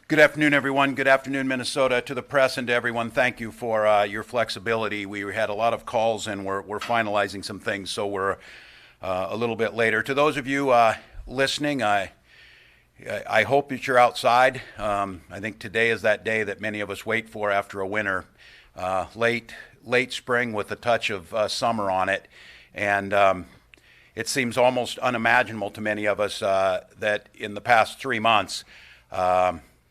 Good afternoon, everyone. Good afternoon, Minnesota. To the press and to everyone, thank you for your flexibility. We had a lot of calls and we're finalizing some things, so we're a little bit later. To those of you listening, I hope that you're outside. I think today is that day that many of us wait for after a winter, late spring with a touch of summer on it. And it seems almost unimaginable to many of us that in the past 3 months,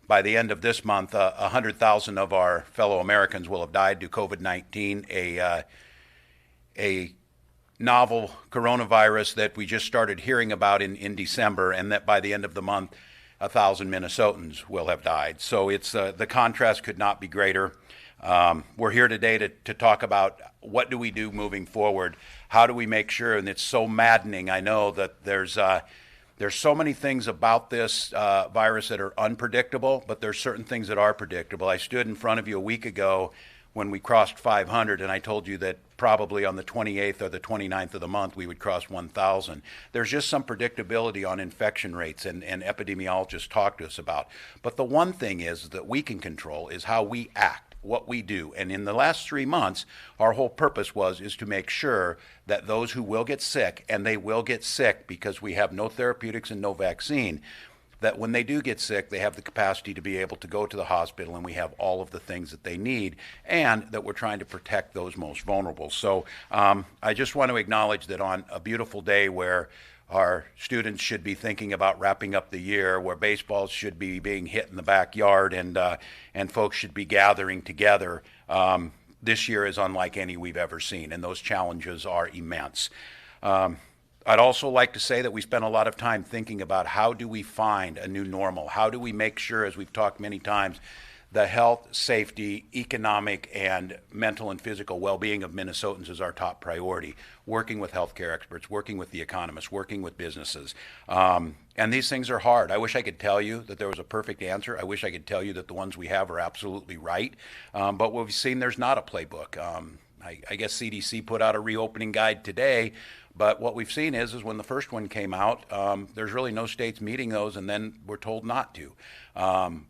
by the end of this month, 100,000 of our fellow Americans will have died to COVID-19, a novel coronavirus that we just started hearing about in December, and that by the end of the month, 1,000 Minnesotans will have died. So it's the contrast could not be greater. We're here today to talk about what do we do moving forward. How do we make sure, and it's so maddening, I know, that there's so many things about this virus that are unpredictable, but there's certain things that are predictable. I stood in front of you a week ago when we crossed 500, and I told you that probably on the 28th or the 29th of the month we would cross 1,000. There's just some predictability on infection rates, and epidemiologists talk to us about. But the one thing is that we can control is how we act, what we do. And in the last 3 months, our whole purpose is to make sure that those who will get sick, and they will get sick because we have no therapeutics and no vaccine, that when they do get sick, they have the capacity to be able to go to the hospital and we have all of the things that they need, and that we're trying to protect those most vulnerable. So I just want to acknowledge that on a beautiful day where our students should be thinking about wrapping up the year, where baseballs should be being hit in the backyard, and folks should be gathering together, this year is unlike any we've ever seen, and those challenges are immense. I'd also like to say that we spent a lot of time thinking about how do we find a new normal? How do we make sure, as we've talked many times, the health, safety, economic, and mental and physical well-being of Minnesotans is our top priority. Working with healthcare experts, working with the economists, working with businesses. And these things are hard. I wish I could tell you that there was a perfect answer. I wish I could tell you that the ones we have are absolutely right. But what we've seen, there's not a playbook. I guess CDC put out a reopening guide today, but what we've seen is when the first one came out, there's really no states meeting those, and then we're told not to.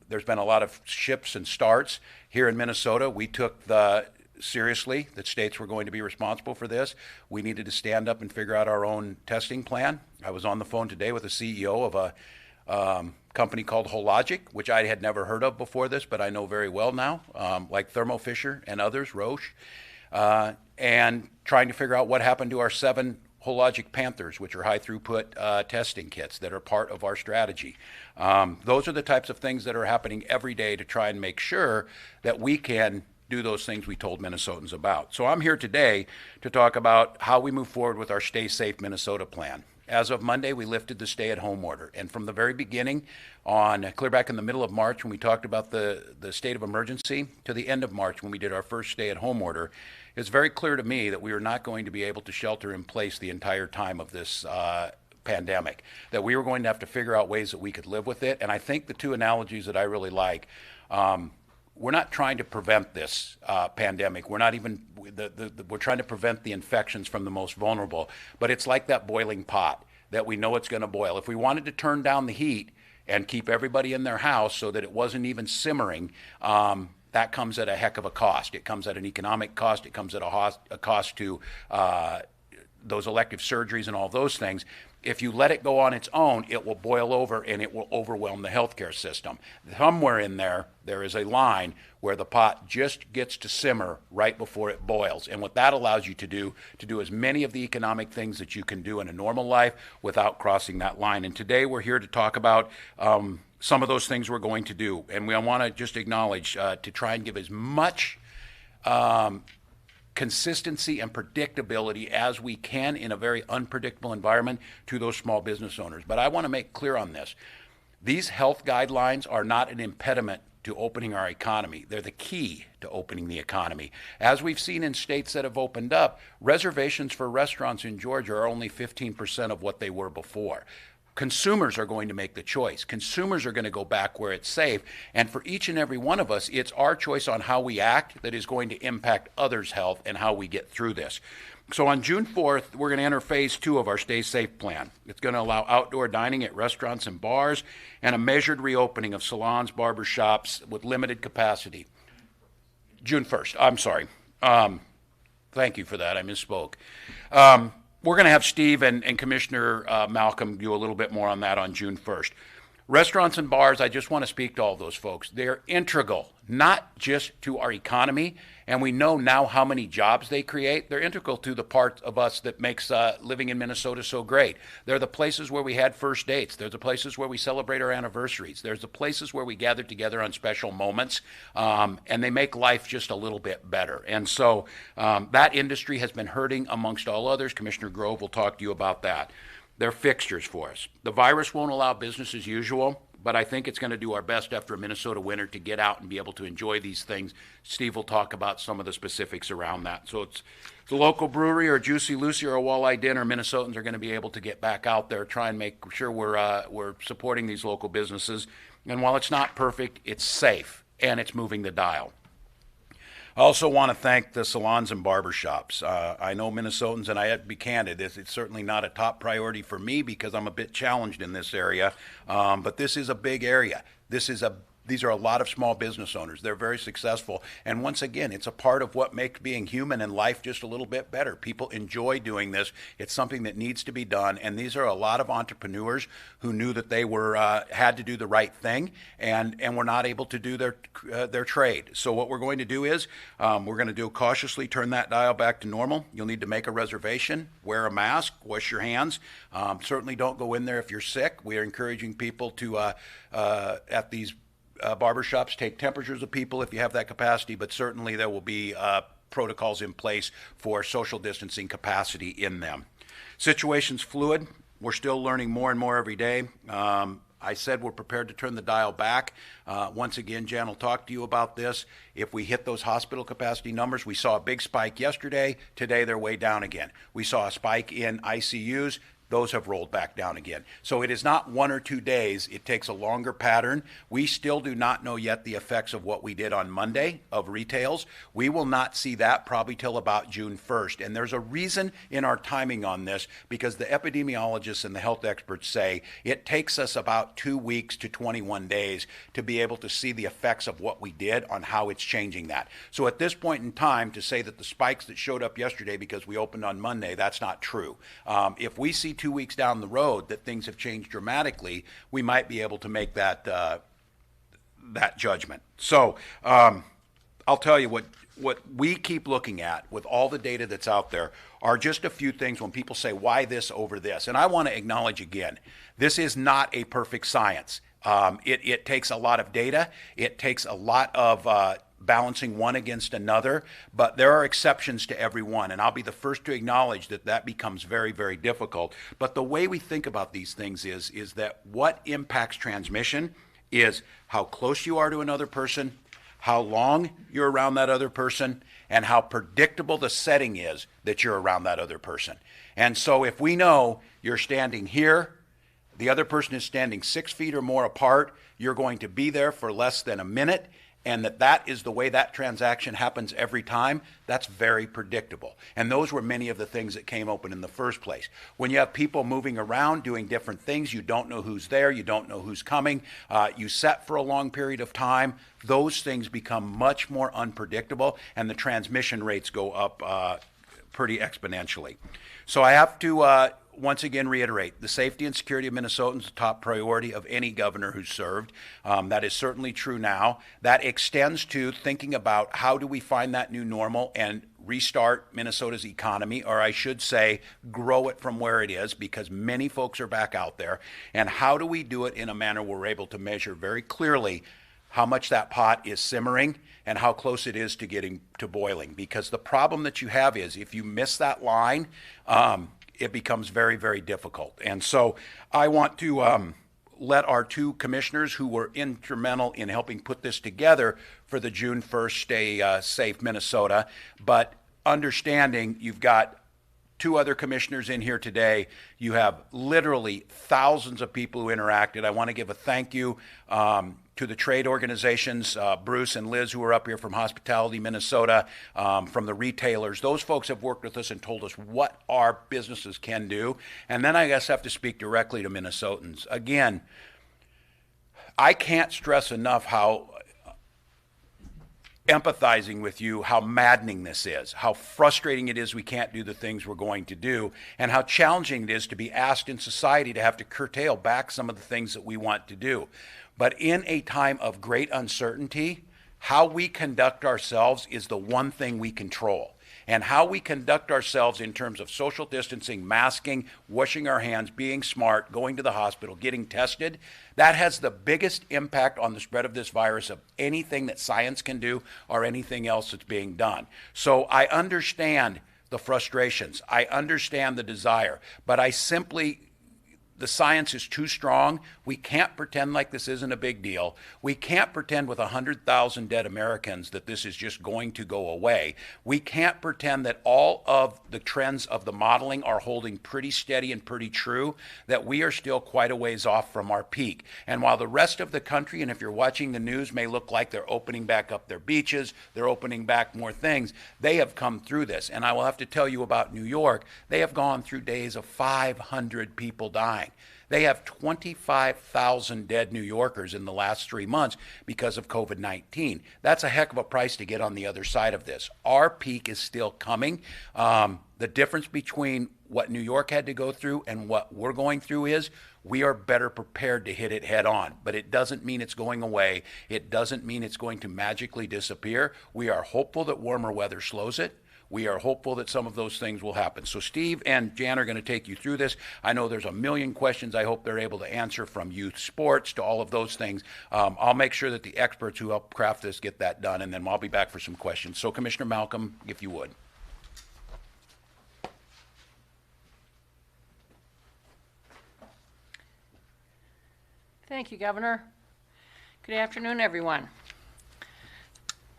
There's been a lot of ships and starts. Here in Minnesota, we took seriously that states were going to be responsible for this. We needed to stand up and figure out our own testing plan. I was on the phone today with the CEO of a company called Hologic, which I had never heard of before this, but I know very well now, like Thermo Fisher and others, Roche, and trying to figure out what happened to our 7 Hologic Panthers, which are high throughput testing kits that are part of our strategy. Those are the types of things that are happening every day to try and make sure that we can do those things we told Minnesotans about. So I'm here today to talk about how we move forward with our Stay Safe Minnesota plan. As of Monday, we lifted the stay-at-home order. And from the very beginning, clear back in the middle of March when we talked about the state of emergency, to the end of March when we did our first stay-at-home order, it's very clear to me that we are not going to be able to shelter in place the entire time of this pandemic, that we were going to have to figure out ways that we could live with it. And I think the two analogies that I really like, we're not trying to prevent this pandemic. We're not even, we're trying to prevent the infections from the most vulnerable. But it's like that boiling pot that we know it's going to boil. If we wanted to turn down the heat and keep everybody in their house so that it wasn't even simmering, that comes at a heck of a cost. It comes at an economic cost. It comes at a cost to those elective surgeries and all those things. If you let it go on its own, it will boil over and it will overwhelm the healthcare system. Somewhere in there is a line where the pot just gets to simmer right before it boils. And what that allows you to do as many of the economic things that you can do in a normal life without crossing that line. And today we're here to talk about some of those things we're going to do. And we want to just acknowledge to try and give as much consistency and predictability as we can in a very unpredictable environment to those small business owners. But I want to make clear on this. These health guidelines are not an impediment to opening our economy. They're the key to opening the economy. As we've seen in states that have opened up, reservations for restaurants in Georgia are only 15% of what they were before. Consumers are going to make the choice. Consumers are going to go back where it's safe. And for each and every one of us, it's our choice on how we act that is going to impact others' health and how we get through this. So on June 4th, we're going to enter phase 2 of our Stay Safe plan. It's going to allow outdoor dining at restaurants and bars and a measured reopening of salons, barber shops with limited capacity. June 1st, I'm sorry. Thank you for that, I misspoke. We're going to have Steve and Commissioner Malcolm do a little bit more on that on June 1st. Restaurants and bars, I just want to speak to all those folks. They're integral, not just to our economy, and we know now how many jobs they create. They're integral to the part of us that makes living in Minnesota so great. They're the places where we had first dates. They're the places where we celebrate our anniversaries. There's the places where we gather together on special moments, and they make life just a little bit better. And so that industry has been hurting amongst all others. Commissioner Grove will talk to you about that. They're fixtures for us. The virus won't allow business as usual, but I think it's going to do our best after a Minnesota winter to get out and be able to enjoy these things. Steve will talk about some of the specifics around that. So it's the local brewery or Juicy Lucy or a walleye dinner. Minnesotans are going to be able to get back out there, try and make sure we're supporting these local businesses. And while it's not perfect, it's safe and it's moving the dial. I also want to thank the salons and barbershops. I know Minnesotans, and I have to be candid, it's certainly not a top priority for me because I'm a bit challenged in this area, but this is a big area. These are a lot of small business owners. They're very successful. And once again, it's a part of what makes being human and life just a little bit better. People enjoy doing this. It's something that needs to be done. And these are a lot of entrepreneurs who knew that they had to do the right thing and were not able to do their trade. So what we're going to do is we're going to do cautiously turn that dial back to normal. You'll need to make a reservation, wear a mask, wash your hands. Certainly don't go in there if you're sick. We are encouraging people to, at these barbershops, take temperatures of people if you have that capacity, but certainly there will be protocols in place for social distancing capacity in them. Situation's fluid. We're still learning more and more every day. I said we're prepared to turn the dial back. Once again, Jan will talk to you about this. If we hit those hospital capacity numbers, we saw a big spike yesterday. Today they're way down again. We saw a spike in ICUs. Those have rolled back down again. So it is not 1 or 2 days. It takes a longer pattern. We still do not know yet the effects of what we did on Monday of retails. We will not see that probably till about June 1st. And there's a reason in our timing on this because the epidemiologists and the health experts say it takes us about 2 weeks to 21 days to be able to see the effects of what we did on how it's changing that. So at this point in time, to say that the spikes that showed up yesterday because we opened on Monday, that's not true. If we see 2 weeks down the road that things have changed dramatically, we might be able to make that that judgment. So I'll tell you what we keep looking at with all the data that's out there are just a few things when people say, why this over this? And I want to acknowledge again, this is not a perfect science. It takes a lot of data. It takes a lot of balancing one against another, but there are exceptions to every one, and I'll be the first to acknowledge that that becomes very, very difficult. But the way we think about these things is that what impacts transmission is how close you are to another person, how long you're around that other person, and how predictable the setting is that you're around that other person. And so if we know you're standing here, the other person is standing 6 feet or more apart, you're going to be there for less than a minute, and that is the way that transaction happens every time, that's very predictable. And those were many of the things that came open in the first place. When you have people moving around, doing different things, you don't know who's there, you don't know who's coming, you set for a long period of time, those things become much more unpredictable, and the transmission rates go up pretty exponentially. So I have to once again reiterate, the safety and security of Minnesotans is the top priority of any governor who's served. That is certainly true now. That extends to thinking about how do we find that new normal and restart Minnesota's economy, or I should say grow it from where it is, because many folks are back out there. And how do we do it in a manner where we're able to measure very clearly how much that pot is simmering and how close it is to getting to boiling? Because the problem that you have is if you miss that line, it becomes very, very difficult. And so I want to let our two commissioners who were instrumental in helping put this together for the June 1st Stay Safe Minnesota, but understanding you've got two other commissioners in here today. You have literally thousands of people who interacted. I want to give a thank you to the trade organizations, Bruce and Liz, who are up here from Hospitality Minnesota, from the retailers. Those folks have worked with us and told us what our businesses can do. And then I guess I have to speak directly to Minnesotans. Again, I can't stress enough how empathizing with you, how maddening this is, how frustrating it is we can't do the things we're going to do, and how challenging it is to be asked in society to have to curtail back some of the things that we want to do. But in a time of great uncertainty, how we conduct ourselves is the one thing we control. And how we conduct ourselves in terms of social distancing, masking, washing our hands, being smart, going to the hospital, getting tested, that has the biggest impact on the spread of this virus of anything that science can do or anything else that's being done. So I understand the frustrations. I understand the desire, but the science is too strong. We can't pretend like this isn't a big deal. We can't pretend with 100,000 dead Americans that this is just going to go away. We can't pretend that all of the trends of the modeling are holding pretty steady and pretty true, that we are still quite a ways off from our peak. And while the rest of the country, and if you're watching the news, may look like they're opening back up their beaches, they're opening back more things, they have come through this. And I will have to tell you about New York. They have gone through days of 500 people dying. They have 25,000 dead New Yorkers in the last 3 months because of COVID-19. That's a heck of a price to get on the other side of this. Our peak is still coming. The difference between what New York had to go through and what we're going through is we are better prepared to hit it head on. But it doesn't mean it's going away. It doesn't mean it's going to magically disappear. We are hopeful that warmer weather slows it. We are hopeful that some of those things will happen. So Steve and Jan are going to take you through this. I know there's a million questions I hope they're able to answer, from youth sports to all of those things. I'll make sure that the experts who help craft this get that done, and then I'll be back for some questions. So Commissioner Malcolm, if you would. Thank you, Governor. Good afternoon, everyone.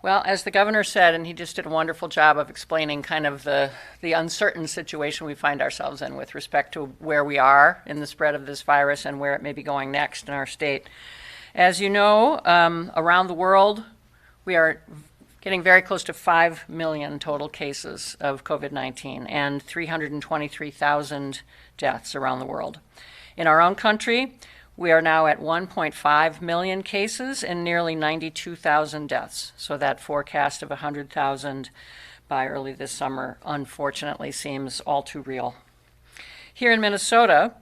Well, as the governor said, and he just did a wonderful job of explaining kind of the uncertain situation we find ourselves in with respect to where we are in the spread of this virus and where it may be going next in our state. As you know, around the world, we are getting very close to 5 million total cases of COVID-19 and 323,000 deaths around the world. In our own country, we are now at 1.5 million cases and nearly 92,000 deaths. So that forecast of 100,000 by early this summer, unfortunately, seems all too real. Here in Minnesota,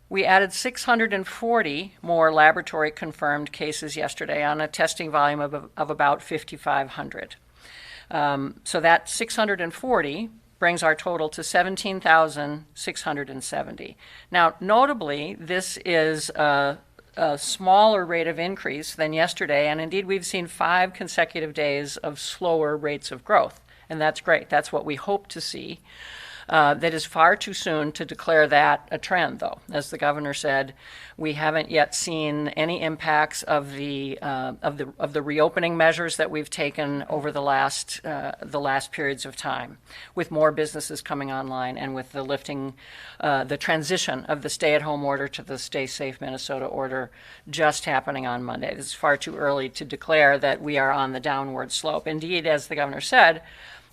we added 640 more laboratory confirmed cases yesterday on a testing volume of about 5,500. So that 640 brings our total to 17,670. Now, notably, this is a smaller rate of increase than yesterday, and indeed we've seen 5 consecutive days of slower rates of growth, and that's great. That's what we hope to see. That is far too soon to declare that a trend, though. As the governor said, we haven't yet seen any impacts of the reopening measures that we've taken over the last periods of time, with more businesses coming online and with the lifting, the transition of the stay-at-home order to the Stay Safe Minnesota order just happening on Monday. This is far too early to declare that we are on the downward slope. Indeed, as the governor said,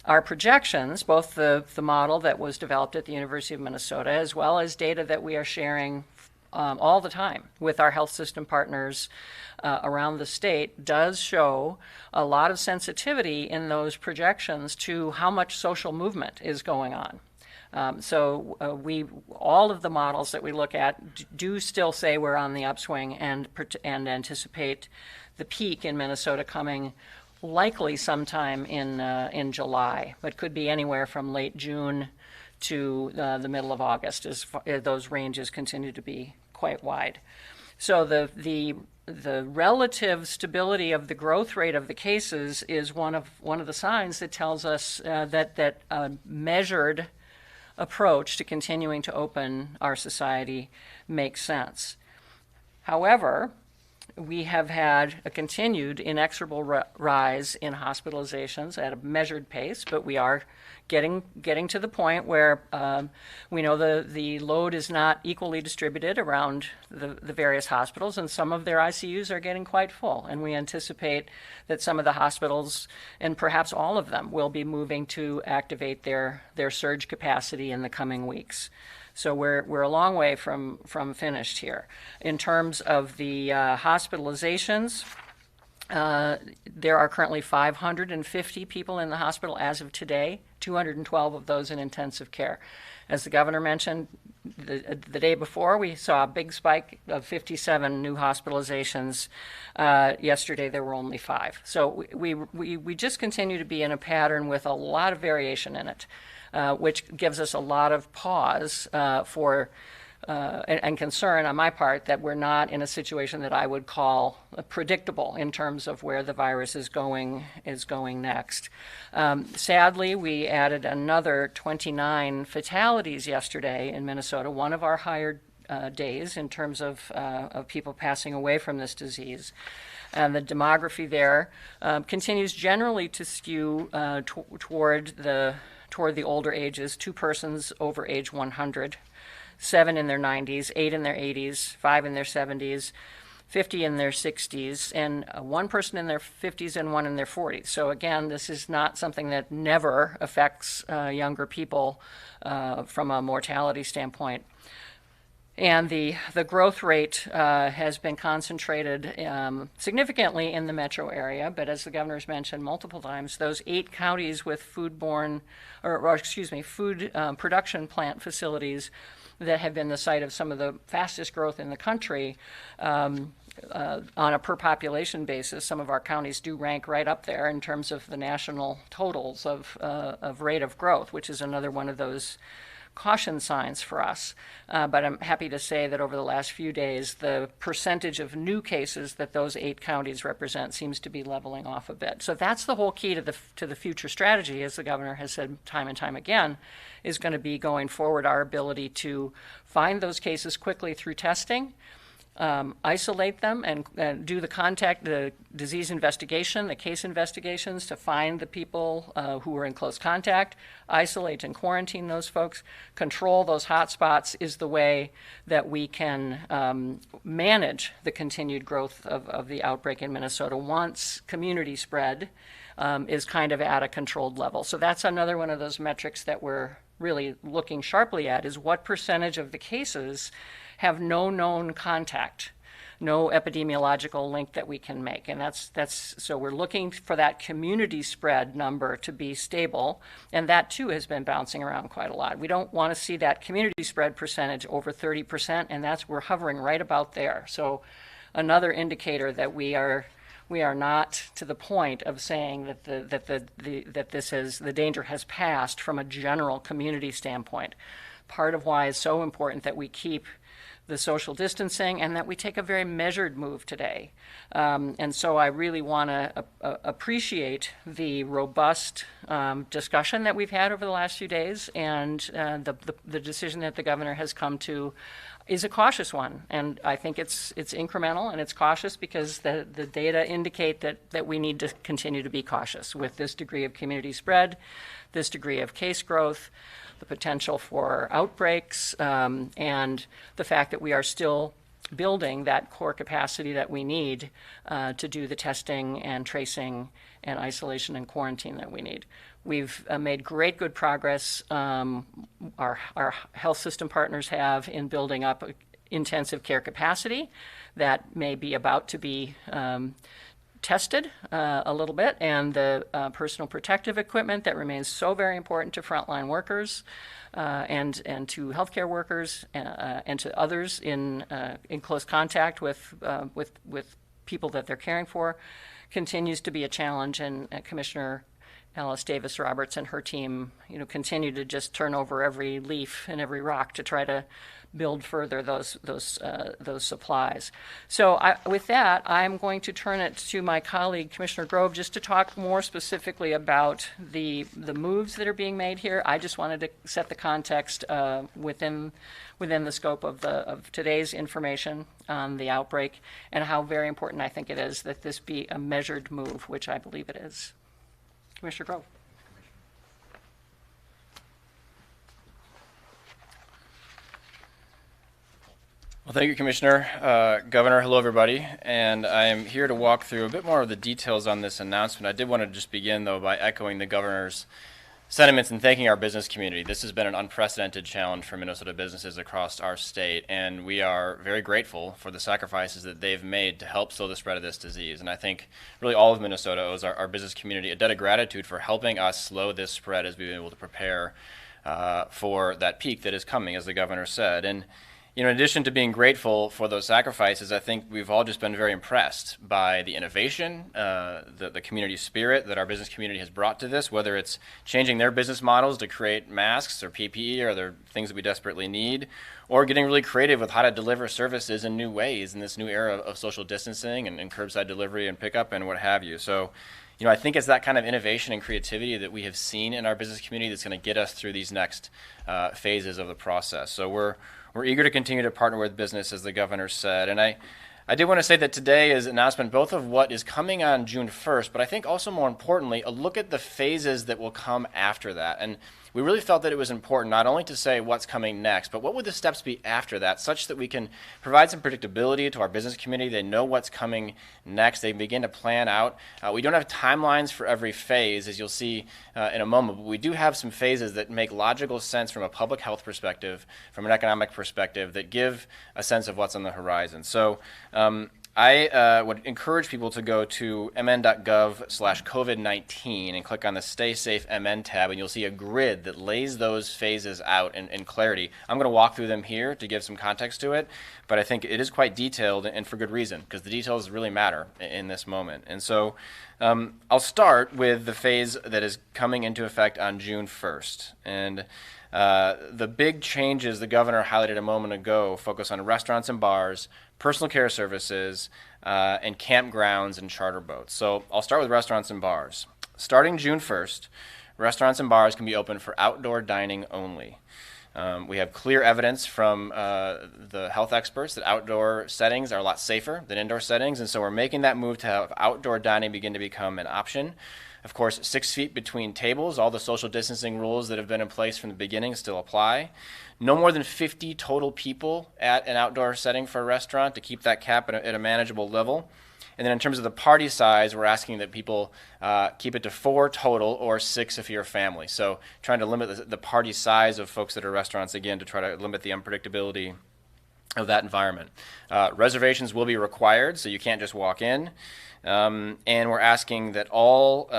our projections, both the model that was developed at the University of Minnesota, as well as data that we are sharing all the time with our health system partners around the state, does show a lot of sensitivity in those projections to how much social movement is going on. All of the models that we look at do still say we're on the upswing and anticipate the peak in Minnesota coming likely sometime in July, but could be anywhere from late June to the middle of August, as those ranges continue to be quite wide. So the relative stability of the growth rate of the cases is one of the signs that tells us that a measured approach to continuing to open our society makes sense. However, we have had a continued inexorable rise in hospitalizations at a measured pace, but we are getting to the point where we know the load is not equally distributed around the various hospitals, and some of their ICUs are getting quite full. And we anticipate that some of the hospitals, and perhaps all of them, will be moving to activate their surge capacity in the coming weeks. So we're a long way from finished here. In terms of the hospitalizations, there are currently 550 people in the hospital as of today, 212 of those in intensive care. As the governor mentioned, the day before, we saw a big spike of 57 new hospitalizations. Yesterday, there were only 5. So we just continue to be in a pattern with a lot of variation in it, which gives us a lot of pause and concern on my part that we're not in a situation that I would call predictable in terms of where the virus is going next. Sadly, we added another 29 fatalities yesterday in Minnesota, one of our higher days in terms of people passing away from this disease. And the demography there continues generally to skew toward the older ages, 2 persons over age 100. 7 in their 90s, 8 in their 80s, 5 in their 70s, 50 in their 60s, and 1 person in their 50s and 1 in their 40s. So again, this is not something that never affects younger people from a mortality standpoint. And the growth rate has been concentrated significantly in the metro area, but as the governor's mentioned multiple times, those 8 counties with food production plant facilities that have been the site of some of the fastest growth in the country, on a per population basis, some of our counties do rank right up there in terms of the national totals of rate of growth, which is another one of those caution signs for us. But I'm happy to say that over the last few days, the percentage of new cases that those 8 counties represent seems to be leveling off a bit. So that's the whole key to the future strategy, as the governor has said time and time again, is going to be going forward our ability to find those cases quickly through testing, isolate them, and do the disease investigation, the case investigations to find the people who were in close contact, isolate and quarantine those folks, control those hot spots is the way that we can manage the continued growth of the outbreak in Minnesota once community spread is kind of at a controlled level. So that's another one of those metrics that we're really looking sharply at, is what percentage of the cases have no known contact, no epidemiological link that we can make. And that's so we're looking for that community spread number to be stable, and that too has been bouncing around quite a lot. We don't want to see that community spread percentage over 30%, and we're hovering right about there. So another indicator that we are not to the point of saying that the danger has passed from a general community standpoint. Part of why it's so important that we keep the social distancing and that we take a very measured move today. And so I really want to appreciate the robust discussion that we've had over the last few days, and the decision that the governor has come to is a cautious one. And I think it's incremental and it's cautious because the data indicate that we need to continue to be cautious with this degree of community spread, this degree of case growth, the potential for outbreaks, and the fact that we are still building that core capacity that we need to do the testing and tracing and isolation and quarantine that we need. We've made good progress, our health system partners have, in building up intensive care capacity that may be about to be tested a little bit, and the personal protective equipment that remains so very important to frontline workers and to healthcare workers and to others in close contact with people that they're caring for continues to be a challenge. And Commissioner Alice Davis Roberts and her team, continue to just turn over every leaf and every rock to try to build further those supplies. So with that, I'm going to turn it to my colleague, Commissioner Grove, just to talk more specifically about the moves that are being made here. I just wanted to set the context within the scope of today's information on the outbreak and how very important I think it is that this be a measured move, which I believe it is. Commissioner Grove. Well, thank you, Commissioner. Governor, hello, everybody. And I am here to walk through a bit more of the details on this announcement. I did want to just begin, though, by echoing the governor's sentiments and thanking our business community. This has been an unprecedented challenge for Minnesota businesses across our state, and we are very grateful for the sacrifices that they've made to help slow the spread of this disease. And I think really all of Minnesota owes our business community a debt of gratitude for helping us slow this spread as we've been able to prepare for that peak that is coming, as the governor said. And in addition to being grateful for those sacrifices, I think we've all just been very impressed by the innovation, the community spirit that our business community has brought to this, whether it's changing their business models to create masks or PPE or other things that we desperately need, or getting really creative with how to deliver services in new ways in this new era of social distancing and curbside delivery and pickup and what have you. So, I think it's that kind of innovation and creativity that we have seen in our business community that's going to get us through these next phases of the process. So we're eager to continue to partner with business, as the governor said. And I did want to say that today is an announcement both of what is coming on June 1st, but I think also more importantly, a look at the phases that will come after that. And we really felt that it was important not only to say what's coming next, but what would the steps be after that, such that we can provide some predictability to our business community. They know what's coming next. They begin to plan out. We don't have timelines for every phase, as you'll see in a moment, but we do have some phases that make logical sense from a public health perspective, from an economic perspective, that give a sense of what's on the horizon. So I would encourage people to go to mn.gov/COVID-19 and click on the Stay Safe MN tab, and you'll see a grid that lays those phases out in clarity. I'm going to walk through them here to give some context to it, but I think it is quite detailed, and for good reason, because the details really matter in this moment. And so I'll start with the phase that is coming into effect on June 1st. And the big changes the governor highlighted a moment ago focus on restaurants and bars, personal care services, and campgrounds and charter boats. So I'll start with restaurants and bars. Starting June 1st, restaurants and bars can be open for outdoor dining only. We have clear evidence from the health experts that outdoor settings are a lot safer than indoor settings, and so we're making that move to have outdoor dining begin to become an option. Of course, 6 feet between tables, all the social distancing rules that have been in place from the beginning still apply. No more than 50 total people at an outdoor setting for a restaurant to keep that cap at a manageable level. And then in terms of the party size, we're asking that people keep it to 4 total or 6 if you're a family. So trying to limit the party size of folks that are restaurants, again, to try to limit the unpredictability of that environment. Reservations will be required, so you can't just walk in. And we're asking that all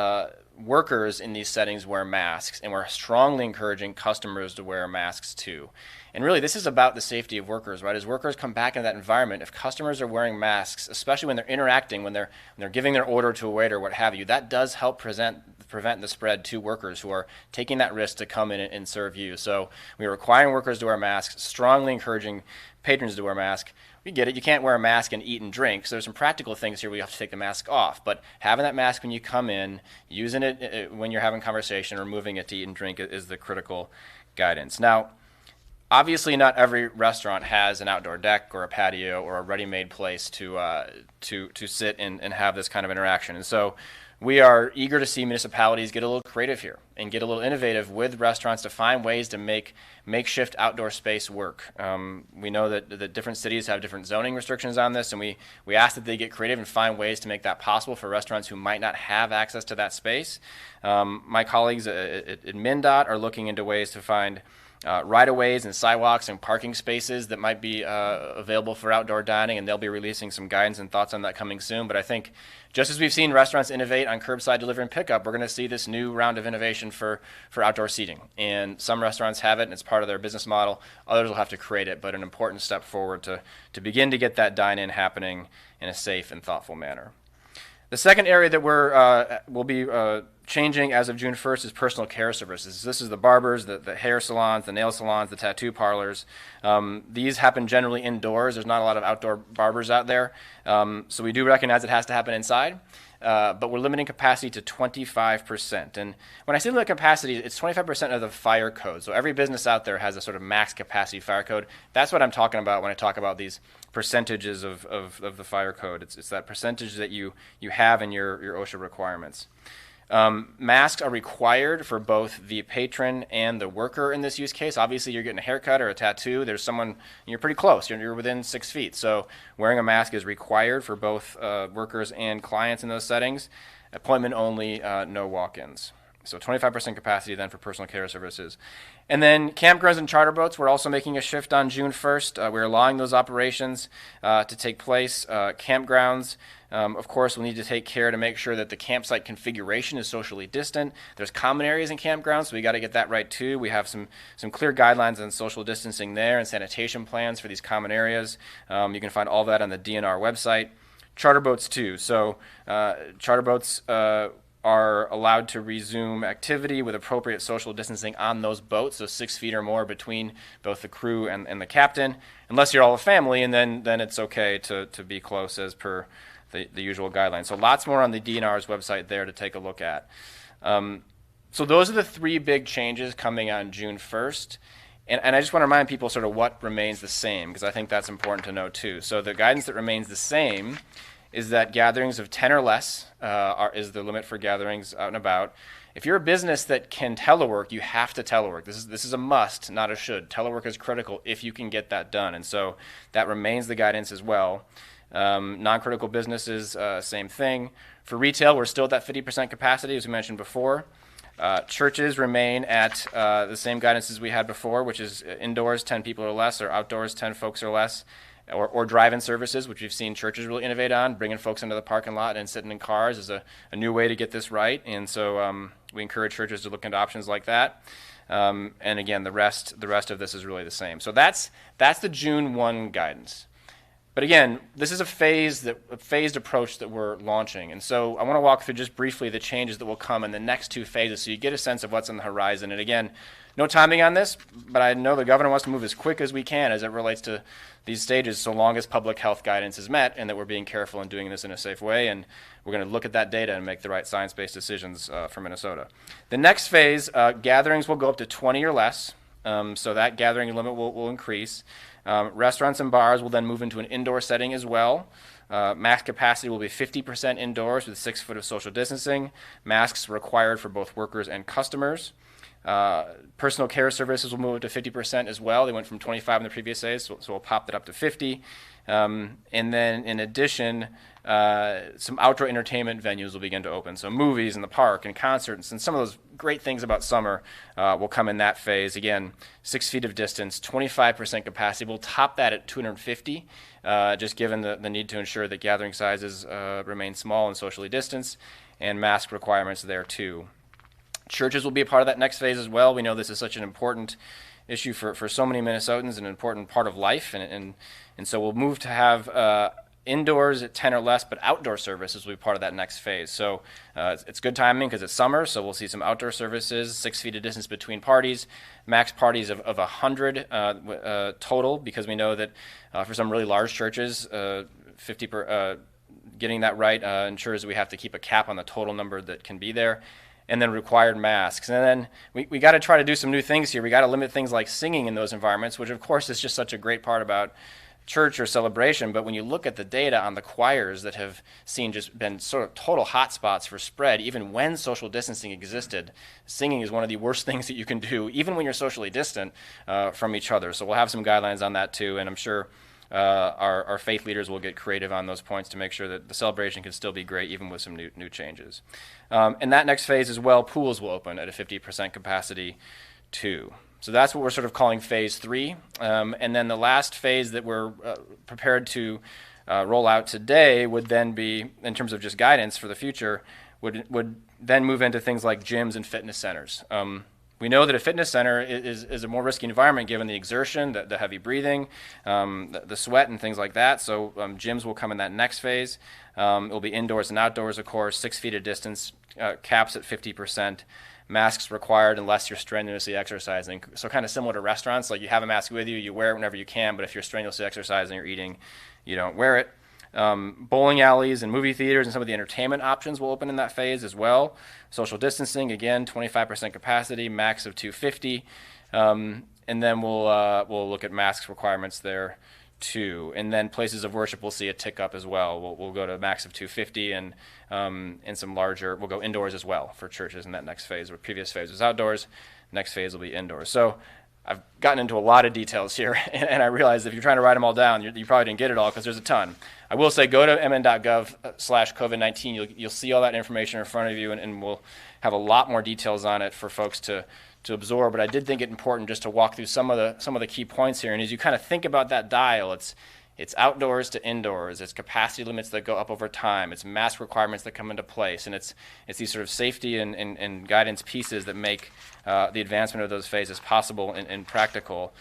workers in these settings wear masks, and we're strongly encouraging customers to wear masks too. And really, this is about the safety of workers, right? As workers come back into that environment, if customers are wearing masks, especially when they're interacting, when they're giving their order to a waiter, what have you, that does help prevent the spread to workers who are taking that risk to come in and serve you. So we're requiring workers to wear masks, strongly encouraging patrons to wear masks. We get it. You can't wear a mask and eat and drink. So there's some practical things here where you have to take the mask off. But having that mask when you come in, using it when you're having conversation, removing it to eat and drink is the critical guidance. Now, obviously not every restaurant has an outdoor deck or a patio or a ready-made place to sit and have this kind of interaction. And so we are eager to see municipalities get a little creative here and get a little innovative with restaurants to find ways to make makeshift outdoor space work. We know that different cities have different zoning restrictions on this, and we ask that they get creative and find ways to make that possible for restaurants who might not have access to that space. My colleagues at MnDOT are looking into ways to find right-of-ways and sidewalks and parking spaces that might be available for outdoor dining, and they'll be releasing some guidance and thoughts on that coming soon. But I think just as we've seen restaurants innovate on curbside delivery and pickup, we're going to see this new round of innovation for outdoor seating. And some restaurants have it, and it's part of their business model. Others will have to create it, but an important step forward to begin to get that dine-in happening in a safe and thoughtful manner. The second area that we'll be changing as of June 1st is personal care services. This is the barbers, the hair salons, the nail salons, the tattoo parlors. These happen generally indoors. There's not a lot of outdoor barbers out there. So we do recognize it has to happen inside. But we're limiting capacity to 25%. And when I say limit capacity, it's 25% of the fire code. So every business out there has a sort of max capacity fire code. That's what I'm talking about when I talk about these percentages of the fire code. It's that percentage that you have in your OSHA requirements. Masks are required for both the patron and the worker in this use case. Obviously, you're getting a haircut or a tattoo. There's someone, you're pretty close. You're within 6 feet. So wearing a mask is required for both workers and clients in those settings. Appointment only, no walk-ins. So 25% capacity then for personal care services. And then campgrounds and charter boats, we're also making a shift on June 1st. We're allowing those operations to take place. Campgrounds, of course, we'll need to take care to make sure that the campsite configuration is socially distant. There's common areas in campgrounds, so we got to get that right too. We have some clear guidelines on social distancing there and sanitation plans for these common areas. You can find all that on the DNR website. Charter boats too. So charter boats are allowed to resume activity with appropriate social distancing on those boats, so 6 feet or more between both the crew and the captain, unless you're all a family, and then it's okay to be close as per the usual guidelines. So lots more on the DNR's website there to take a look at. So those are the 3 big changes coming on June 1st. And I just want to remind people sort of what remains the same, because I think that's important to know too. So the guidance that remains the same is that gatherings of 10 or less is the limit for gatherings out and about. If you're a business that can telework, you have to telework. This is a must, not a should. Telework is critical if you can get that done. And so that remains the guidance as well. Non-critical businesses, same thing. For retail, we're still at that 50% capacity, as we mentioned before. Churches remain at the same guidance as we had before, which is indoors, 10 people or less, or outdoors, 10 folks or less. Or drive-in services, which we've seen churches really innovate on. Bringing folks into the parking lot and sitting in cars is a new way to get this right. And so we encourage churches to look into options like that. And again, the rest of this is really the same. So that's the June 1 guidance. But again, this is a phased approach that we're launching. And so I want to walk through just briefly the changes that will come in the next 2 phases so you get a sense of what's on the horizon. And again, no timing on this, but I know the governor wants to move as quick as we can as it relates to these stages, so long as public health guidance is met and that we're being careful in doing this in a safe way. And we're going to look at that data and make the right science-based decisions for Minnesota. The next phase, gatherings will go up to 20 or less. So that gathering limit will increase. Restaurants and bars will then move into an indoor setting as well. Max capacity will be 50% indoors with 6 foot of social distancing. Masks required for both workers and customers. Personal care services will move up to 50% as well. They went from 25 in the previous days, so we'll pop that up to 50. And then in addition, some outdoor entertainment venues will begin to open. So movies in the park and concerts and some of those great things about summer will come in that phase. Again, 6 feet of distance, 25% capacity. We'll top that at 250, just given the need to ensure that gathering sizes remain small and socially distanced, and mask requirements there too. Churches will be a part of that next phase as well. We know this is such an important issue for so many Minnesotans, an important part of life, and so we'll move to have indoors at 10 or less, but outdoor services will be part of that next phase. So it's good timing because it's summer, so we'll see some outdoor services, 6 feet of distance between parties, max parties of 100 total, because we know that for some really large churches, getting that right ensures that we have to keep a cap on the total number that can be there. And then required masks. And then we got to try to do some new things here. We got to limit things like singing in those environments, which of course is just such a great part about church or celebration. But when you look at the data on the choirs that have been sort of total hotspots for spread, even when social distancing existed, singing is one of the worst things that you can do, even when you're socially distant from each other. So we'll have some guidelines on that too, and I'm sure our faith leaders will get creative on those points to make sure that the celebration can still be great even with some new changes. And that next phase as well, pools will open at a 50% capacity too. So that's what we're sort of calling phase 3. And then the last phase that we're prepared to roll out today would then be, in terms of just guidance for the future, would then move into things like gyms and fitness centers. We know that a fitness center is a more risky environment given the exertion, the heavy breathing, the sweat and things like that. So gyms will come in that next phase. It will be indoors and outdoors, of course, 6 feet of distance, caps at 50%, masks required unless you're strenuously exercising. So kind of similar to restaurants, like you have a mask with you, you wear it whenever you can, but if you're strenuously exercising or eating, you don't wear it. Bowling alleys and movie theaters and some of the entertainment options will open in that phase as well. Social distancing, again, 25% capacity, max of 250. And then we'll look at mask requirements there 2, and then places of worship will see a tick up as well. We'll go to a max of 250, and some larger, we'll go indoors as well for churches in that next phase. Where previous phase was outdoors, next phase will be indoors. So I've gotten into a lot of details here, and I realize if you're trying to write them all down, you probably didn't get it all because there's a ton. I will say go to mn.gov/COVID-19. You'll see all that information in front of you, and we'll have a lot more details on it for folks to absorb. But I did think it important just to walk through some of the key points here. And as you kind of think about that dial, it's outdoors to indoors. It's capacity limits that go up over time. It's mask requirements that come into place, and it's these sort of safety and guidance pieces that make the advancement of those phases possible and practical.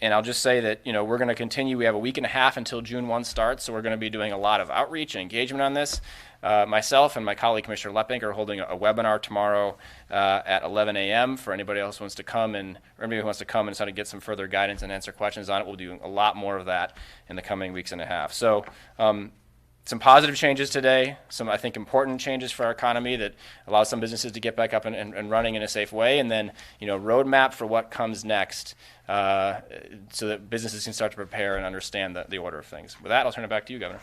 And I'll just say that we're going to continue. We have a week and a half until June 1 starts, so we're going to be doing a lot of outreach and engagement on this. Myself and my colleague Commissioner Leppink are holding a webinar tomorrow at 11 a.m. for anybody else who wants to come or anybody who wants to come and try to get some further guidance and answer questions on it. We'll do a lot more of that in the coming weeks and a half. So some positive changes today, some I think important changes for our economy that allow some businesses to get back up and running in a safe way, and then roadmap for what comes next so that businesses can start to prepare and understand the order of things. With that, I'll turn it back to you, Governor.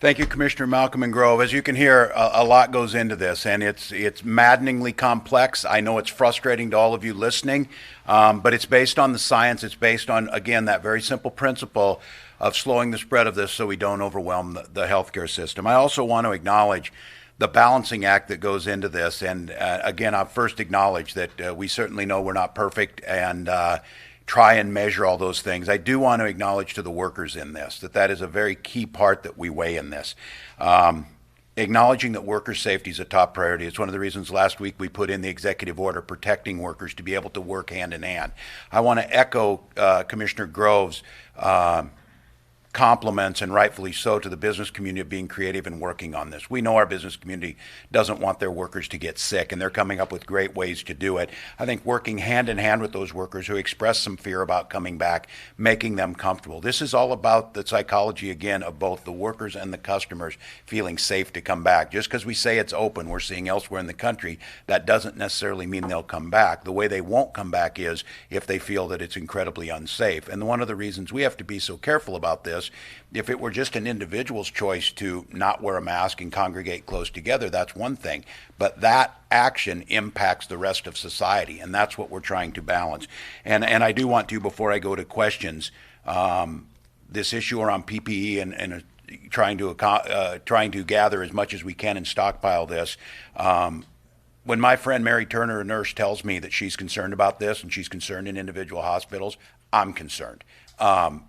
Thank you, Commissioner Malcolm and Grove. As you can hear, a lot goes into this, and it's maddeningly complex. I know it's frustrating to all of you listening, but it's based on the science. It's based on, again, that very simple principle of slowing the spread of this so we don't overwhelm the healthcare system. I also want to acknowledge the balancing act that goes into this, and again, I'll first acknowledge that we certainly know we're not perfect and try and measure all those things. I do want to acknowledge to the workers in this that is a very key part that we weigh in this. Acknowledging that worker safety is a top priority. It's one of the reasons last week we put in the executive order protecting workers to be able to work hand in hand. I want to echo Commissioner Grove's compliments, and rightfully so, to the business community of being creative and working on this. We know our business community doesn't want their workers to get sick, and they're coming up with great ways to do it. I think working hand in hand with those workers who express some fear about coming back, making them comfortable. This is all about the psychology, again, of both the workers and the customers feeling safe to come back. Just because we say it's open, we're seeing elsewhere in the country, that doesn't necessarily mean they'll come back. The way they won't come back is if they feel that it's incredibly unsafe. And one of the reasons we have to be so careful about this, if it were just an individual's choice to not wear a mask and congregate close together, that's one thing. But that action impacts the rest of society, and that's what we're trying to balance. And I do want to, before I go to questions, this issue around PPE and trying to gather as much as we can and stockpile this. When my friend Mary Turner, a nurse, tells me that she's concerned about this and she's concerned in individual hospitals, I'm concerned.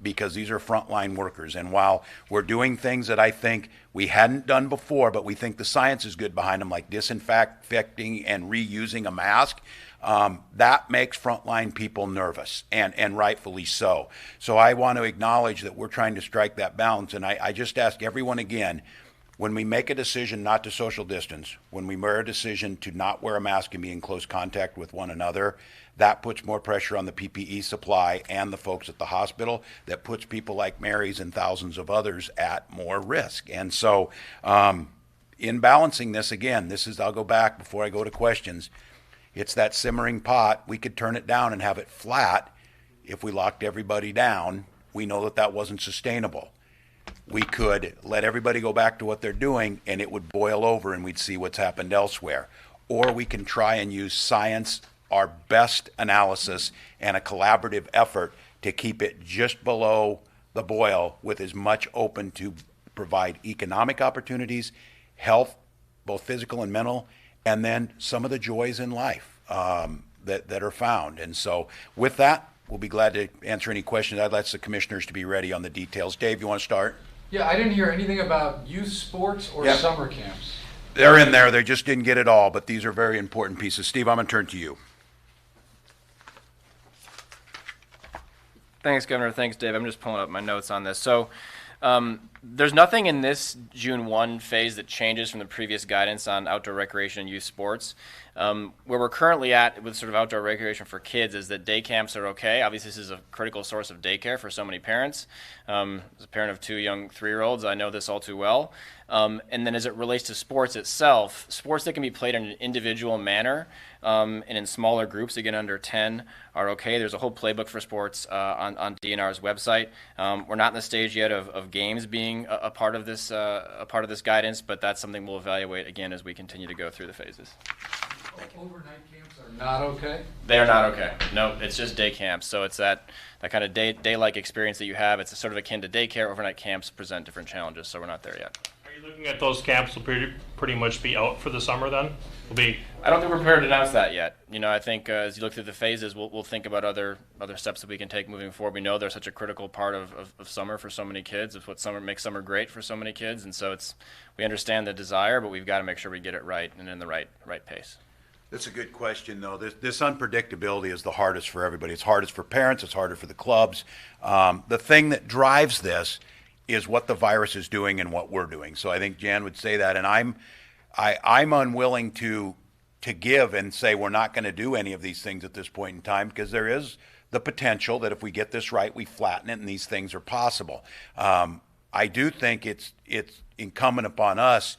Because these are frontline workers. And while we're doing things that I think we hadn't done before, but we think the science is good behind them, like disinfecting and reusing a mask, that makes frontline people nervous, and rightfully so. So I want to acknowledge that we're trying to strike that balance. And I just ask everyone again, when we make a decision not to social distance, when we make a decision to not wear a mask and be in close contact with one another, that puts more pressure on the PPE supply and the folks at the hospital. That puts people like Mary's and thousands of others at more risk. And so in balancing this, again, I'll go back before I go to questions. It's that simmering pot. We could turn it down and have it flat if we locked everybody down. We know that wasn't sustainable. We could let everybody go back to what they're doing and it would boil over and we'd see what's happened elsewhere. Or we can try and use science, our best analysis, and a collaborative effort to keep it just below the boil, with as much open to provide economic opportunities, health, both physical and mental, and then some of the joys in life that are found. And so with that, we'll be glad to answer any questions. I'd like the commissioners to be ready on the details. Dave, you want to start? Yeah, I didn't hear anything about youth sports or summer camps. They're in there. They just didn't get it all, but these are very important pieces. Steve, I'm going to turn to you. Thanks, Governor. Thanks, Dave. I'm just pulling up my notes on this. So there's nothing in this June 1 phase that changes from the previous guidance on outdoor recreation and youth sports. Where we're currently at with sort of outdoor recreation for kids is that day camps are okay. Obviously, this is a critical source of daycare for so many parents. As a parent of 2 young 3-year-olds, I know this all too well. And then as it relates to sports itself, sports that can be played in an individual manner, and in smaller groups, again under 10, are okay. There's a whole playbook for sports on DNR's website. We're not in the stage yet of games being a part of this guidance, but that's something we'll evaluate again as we continue to go through the phases. Overnight camps are not okay? They are not okay. No, it's just day camps. So it's that kind of day-like experience that you have. It's sort of akin to daycare. Overnight camps present different challenges, so we're not there yet. Are you looking at those camps will pretty much be out for the summer then? I don't think we're prepared to announce that yet. I think as you look through the phases, we'll think about other steps that we can take moving forward. We know they're such a critical part of summer for so many kids. It's what makes summer great for so many kids, and so we understand the desire, but we've got to make sure we get it right and in the right pace. That's a good question, though. This unpredictability is the hardest for everybody. It's hardest for parents. It's harder for the clubs. The thing that drives this is what the virus is doing and what we're doing. So I think Jan would say that, and I'm unwilling to give and say we're not going to do any of these things at this point in time, because there is the potential that if we get this right, we flatten it and these things are possible. I do think it's incumbent upon us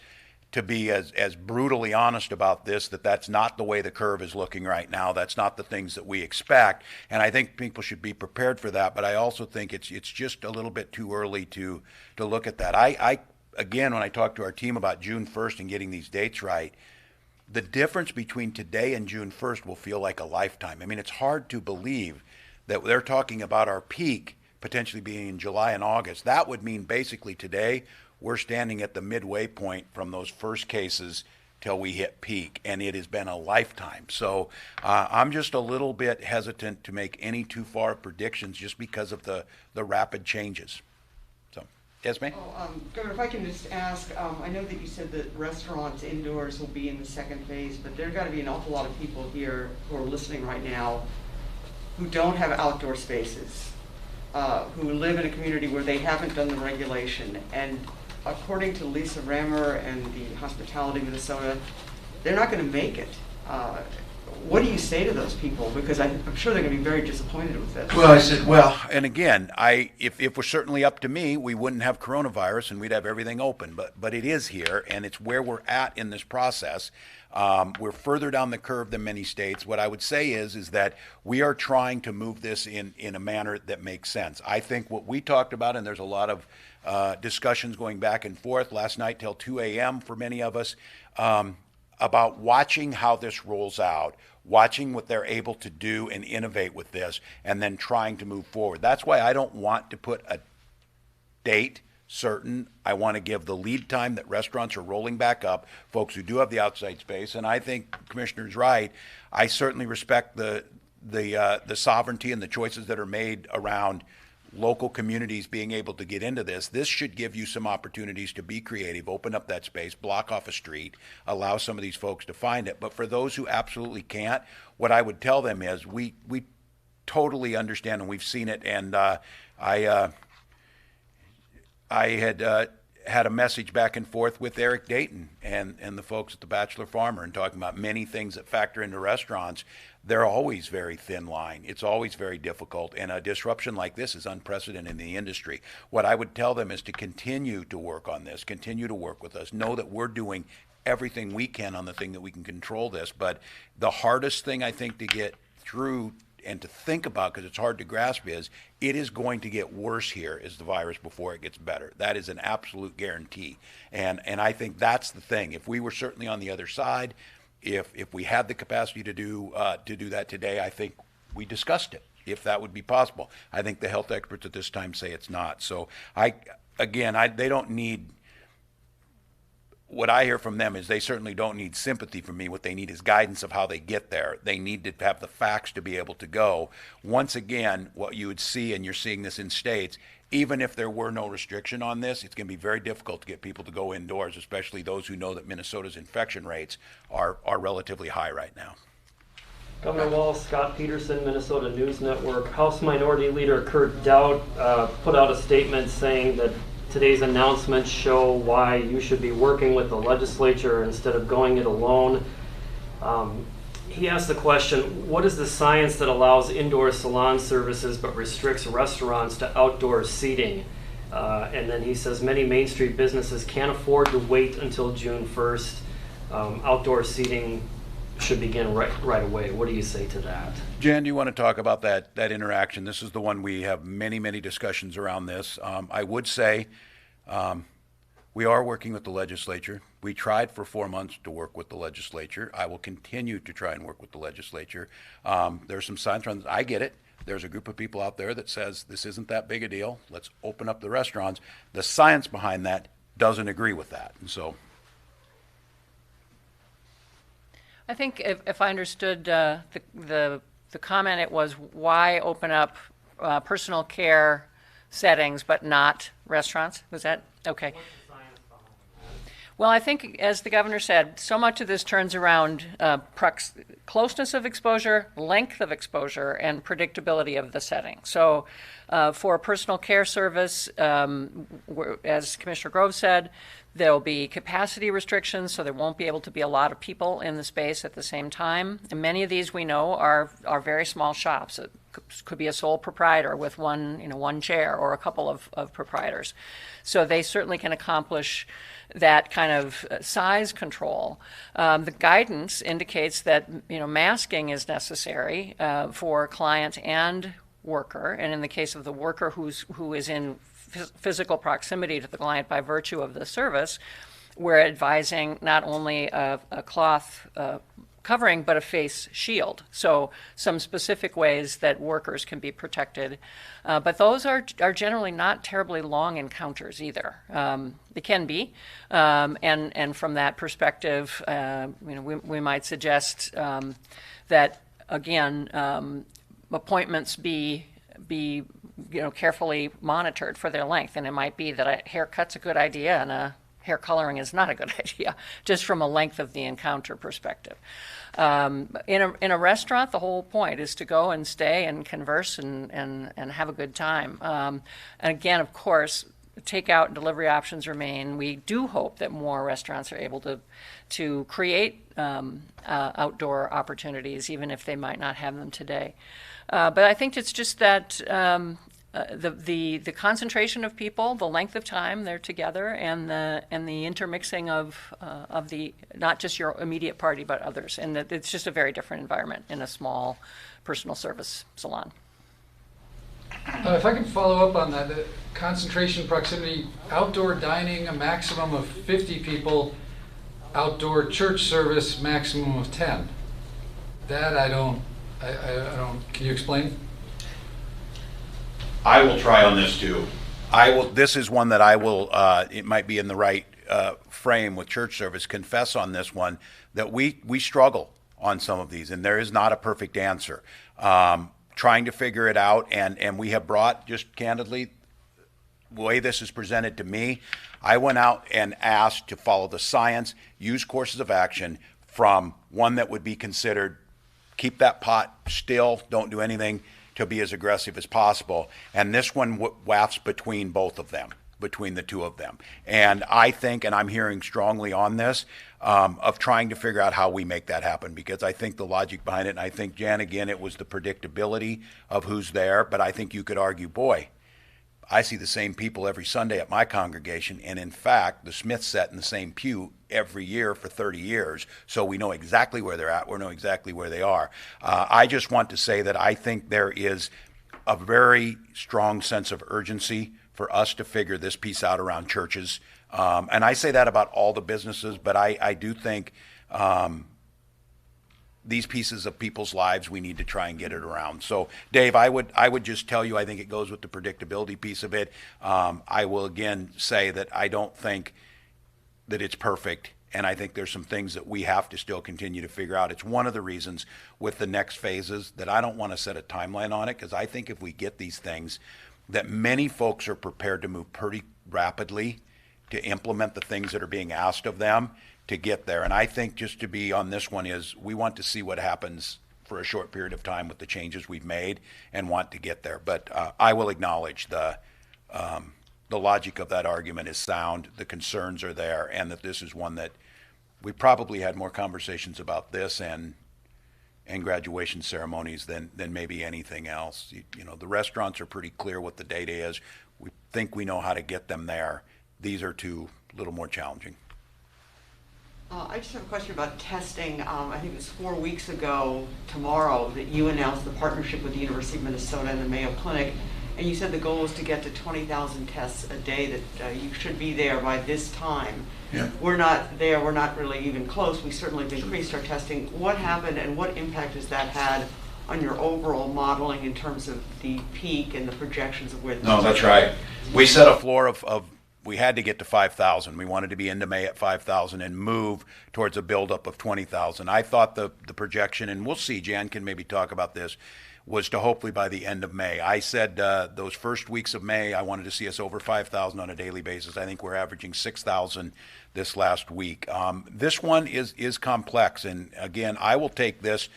to be as brutally honest about this, that's not the way the curve is looking right now. That's not the things that we expect. And I think people should be prepared for that. But I also think it's just a little bit too early to look at that. I again, when I talk to our team about June 1st and getting these dates right, the difference between today and June 1st will feel like a lifetime. I mean, it's hard to believe that they're talking about our peak potentially being in July and August. That would mean basically today we're standing at the midway point from those first cases till we hit peak, and it has been a lifetime. So I'm just a little bit hesitant to make any too far predictions just because of the rapid changes. So, Esme? Governor, if I can just ask, I know that you said that restaurants indoors will be in the second phase, but there got to be an awful lot of people here who are listening right now who don't have outdoor spaces, who live in a community where they haven't done the regulation. And according to Lisa Rammer and the Hospitality Minnesota, they're not going to make it. What do you say to those people? Because I'm sure they're going to be very disappointed with this. Well, I said, and again, if it were certainly up to me, we wouldn't have coronavirus and we'd have everything open. But it is here, and it's where we're at in this process. We're further down the curve than many states. What I would say is that we are trying to move this in a manner that makes sense. I think what we talked about, and there's a lot of discussions going back and forth last night till 2 a.m. for many of us, about watching how this rolls out, watching what they're able to do and innovate with this, and then trying to move forward. That's why I don't want to put a date certain. I want to give the lead time that restaurants are rolling back up, folks who do have the outside space, and I think the Commissioner's right. I certainly respect the sovereignty and the choices that are made around local communities being able to get into this. This should give you some opportunities to be creative, open up that space, block off a street, allow some of these folks to find it. But for those who absolutely can't, what I would tell them is we totally understand, and we've seen it. And I had a message back and forth with Eric Dayton and the folks at the Bachelor Farmer, and talking about many things that factor into restaurants. They're always very thin line. It's always very difficult, and a disruption like this is unprecedented in the industry. What I would tell them is to continue to work on this, continue to work with us, know that we're doing everything we can on the thing that we can control this. But the hardest thing I think to get through and to think about, because it's hard to grasp, is it is going to get worse here as the virus before it gets better. That is an absolute guarantee. And I think that's the thing. If we were certainly on the other side, if we had the capacity to do that today, I think we discussed it, if that would be possible. I think the health experts at this time say it's not. So they don't need, what I hear from them is they certainly don't need sympathy from me. What they need is guidance of how they get there. They need to have the facts to be able to go. Once again, what you would see, and you're seeing this in states, even if there were no restriction on this, it's going to be very difficult to get people to go indoors, especially those who know that Minnesota's infection rates are relatively high right now. Governor Walz, Scott Peterson, Minnesota News Network. House Minority Leader Kurt Dowd put out a statement saying that today's announcements show why you should be working with the legislature instead of going it alone. He asked the question, what is the science that allows indoor salon services but restricts restaurants to outdoor seating? And then he says many Main Street businesses can't afford to wait until June 1st. Outdoor seating should begin right away. What do you say to that? Jen, do you want to talk about that interaction? This is the one we have many, many discussions around this. I would say we are working with the legislature. We tried for 4 months to work with the legislature. I will continue to try and work with the legislature. There's some signs around. I get it. There's a group of people out there that says this isn't that big a deal. Let's open up the restaurants. The science behind that doesn't agree with that. And so I think if I understood the comment, it was why open up personal care settings but not restaurants? Was that okay? Well, I think, as the governor said, so much of this turns around closeness of exposure, length of exposure, and predictability of the setting. So for a personal care service, as Commissioner Grove said, there'll be capacity restrictions, so there won't be able to be a lot of people in the space at the same time. And many of these we know are very small shops. It could be a sole proprietor with one chair or a couple of proprietors. So they certainly can accomplish that kind of size control. The guidance indicates that masking is necessary for client and worker, and in the case of the worker who is in physical proximity to the client by virtue of the service, we're advising not only a cloth covering, but a face shield. So some specific ways that workers can be protected. But those are generally not terribly long encounters either. They can be. And from that perspective, we might suggest that, again, appointments be carefully monitored for their length. And it might be that a haircut's a good idea and a hair coloring is not a good idea, just from a length of the encounter perspective. In a restaurant, the whole point is to go and stay and converse and have a good time. And again, of course, takeout and delivery options remain. We do hope that more restaurants are able to create outdoor opportunities, even if they might not have them today. But I think it's just that the concentration of people, the length of time they're together, and the intermixing of the not just your immediate party but others, and that it's just a very different environment in a small personal service salon. If I can follow up on that, the concentration, proximity, outdoor dining, a maximum of 50 people, outdoor church service, maximum of 10. That I don't, can you explain? I will try on this too. This is one that I will, it might be in the right frame with church service, confess on this one that we struggle on some of these, and there is not a perfect answer. Trying to figure it out, and we have brought, just candidly, the way this is presented to me, I went out and asked to follow the science, use courses of action from one that would be considered keep that pot still, don't do anything, to be as aggressive as possible. And this one wafts between both of them, between the two of them. And I think, and I'm hearing strongly on this, of trying to figure out how we make that happen, because I think the logic behind it, and I think, Jan, again, it was the predictability of who's there, but I think you could argue, boy, I see the same people every Sunday at my congregation, and in fact, the Smiths sat in the same pew every year for 30 years, so we know exactly where they're at, we know exactly where they are. I just want to say that I think there is a very strong sense of urgency for us to figure this piece out around churches. And I say that about all the businesses, but I do think these pieces of people's lives, we need to try and get it around. So, Dave, I would just tell you, I think it goes with the predictability piece of it. I will again say that I don't think that it's perfect, and I think there's some things that we have to still continue to figure out. It's one of the reasons with the next phases that I don't want to set a timeline on it, because I think if we get these things, that many folks are prepared to move pretty rapidly to implement the things that are being asked of them to get there. And I think just to be on this one is we want to see what happens for a short period of time with the changes we've made and want to get there. But I will acknowledge the logic of that argument is sound, the concerns are there, and that this is one that we probably had more conversations about this and graduation ceremonies than maybe anything else. You know, the restaurants are pretty clear what the data is. We think we know how to get them there. These are two a little more challenging. I just have a question about testing. I think it was 4 weeks ago tomorrow that you announced the partnership with the University of Minnesota and the Mayo Clinic, and you said the goal was to get to 20,000 tests a day, that you should be there by this time. Yeah. We're not there. We're not really even close. We certainly have increased our testing. What happened and what impact has that had on your overall modeling in terms of the peak and the projections of where the No, that's right. We set a floor of we had to get to 5,000. We wanted to be into May at 5,000 and move towards a buildup of 20,000. I thought the projection, and we'll see, Jan can maybe talk about this, was to hopefully by the end of May. I said those first weeks of May, I wanted to see us over 5,000 on a daily basis. I think we're averaging 6,000 this last week. This one is complex, and again, I will take this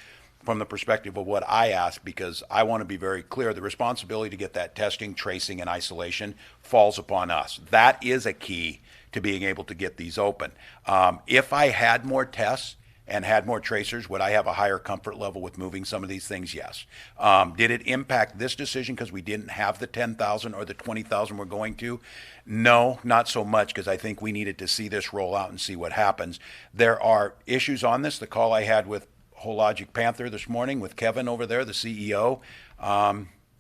from the perspective of what I asked, because I want to be very clear. The responsibility to get that testing, tracing, and isolation falls upon us. That is a key to being able to get these open. If I had more tests and had more tracers, would I have a higher comfort level with moving some of these things? Yes. Did it impact this decision because we didn't have the 10,000 or the 20,000 we're going to? No, not so much, because I think we needed to see this roll out and see what happens. There are issues on this. The call I had with Hologic Panther this morning with Kevin over there, the CEO,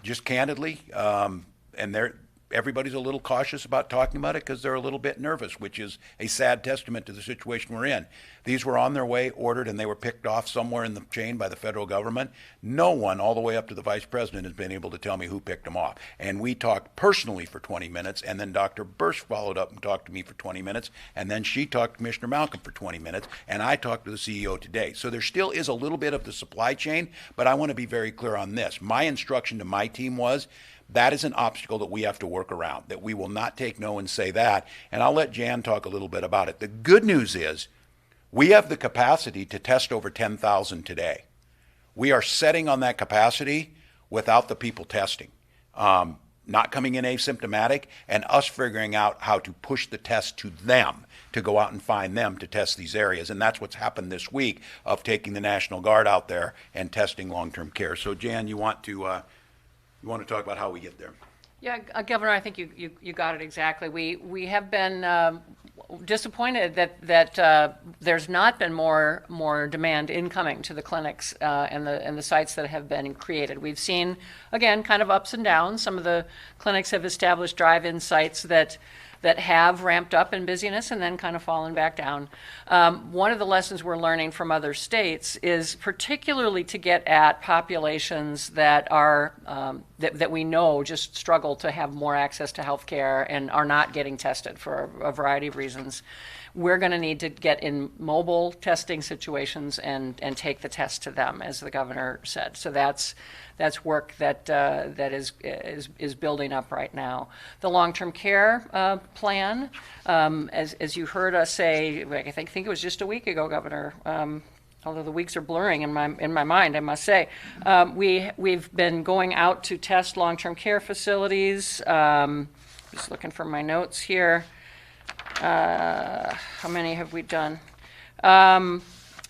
just candidly, and everybody's a little cautious about talking about it because they're a little bit nervous, which is a sad testament to the situation we're in. These were on their way, ordered, and they were picked off somewhere in the chain by the federal government. No one, all the way up to the vice president, has been able to tell me who picked them off. And we talked personally for 20 minutes, and then Dr. Burst followed up and talked to me for 20 minutes, and then she talked to Commissioner Malcolm for 20 minutes, and I talked to the CEO today. So there still is a little bit of the supply chain, but I want to be very clear on this. My instruction to my team was, that is an obstacle that we have to work around, that we will not take no and say that. And I'll let Jan talk a little bit about it. The good news is we have the capacity to test over 10,000 today. We are setting on that capacity without the people testing, not coming in asymptomatic, and us figuring out how to push the test to them to go out and find them to test these areas. And that's what's happened this week of taking the National Guard out there and testing long-term care. So Jan, you want to talk about how we get there? Yeah, Governor, I think you got it exactly. We have been disappointed that there's not been more demand incoming to the clinics and the sites that have been created. We've seen, again, kind of ups and downs. Some of the clinics have established drive-in sites that have ramped up in busyness and then kind of fallen back down. One of the lessons we're learning from other states is particularly to get at populations that are that we know just struggle to have more access to health care and are not getting tested for a variety of reasons. We're going to need to get in mobile testing situations and take the test to them, as the governor said. So that's work that is building up right now. The long-term care plan, as you heard us say, I think it was just a week ago, Governor. Although the weeks are blurring in my mind, I must say, we've been going out to test long-term care facilities. Just looking for my notes here. How many have we done?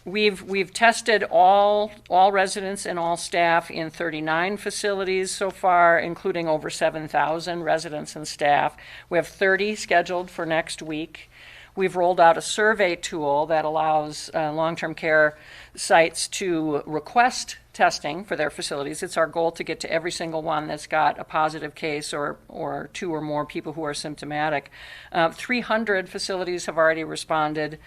We've tested all residents and all staff in 39 facilities so far, including over 7,000 residents and staff. We have 30 scheduled for next week. We've rolled out a survey tool that allows long-term care sites to request testing for their facilities. It's our goal to get to every single one that's got a positive case or two or more people who are symptomatic. 300 facilities have already responded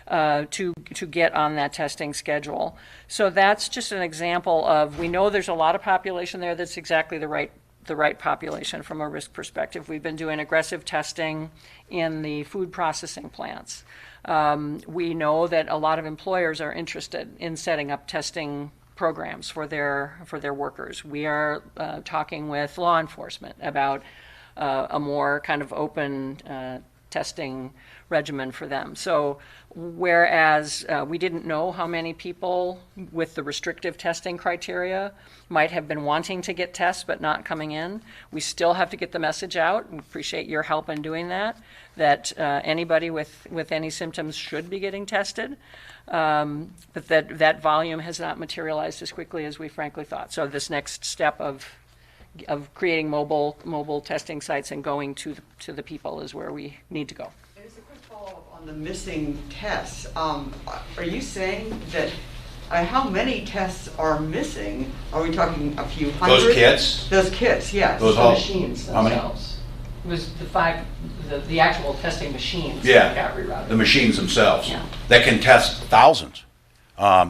to get on that testing schedule. So that's just an example of, we know there's a lot of population there that's exactly the right population from a risk perspective. We've been doing aggressive testing in the food processing plants. We know that a lot of employers are interested in setting up testing programs for their workers. We are talking with law enforcement about a more kind of open testing regimen for them. So whereas we didn't know how many people with the restrictive testing criteria might have been wanting to get tests but not coming in, we still have to get the message out. We appreciate your help in doing that anybody with any symptoms should be getting tested, but that volume has not materialized as quickly as we frankly thought. So this next step of creating mobile testing sites and going to the people is where we need to go. And just a quick follow-up On the missing tests, are you saying that, how many tests are missing? Are we talking a few hundred? Those kits? Those kits, yes. Those The all- machines how many? themselves. It was the actual testing machines Yeah, that got rerouted. the machines themselves Yeah. that can test thousands.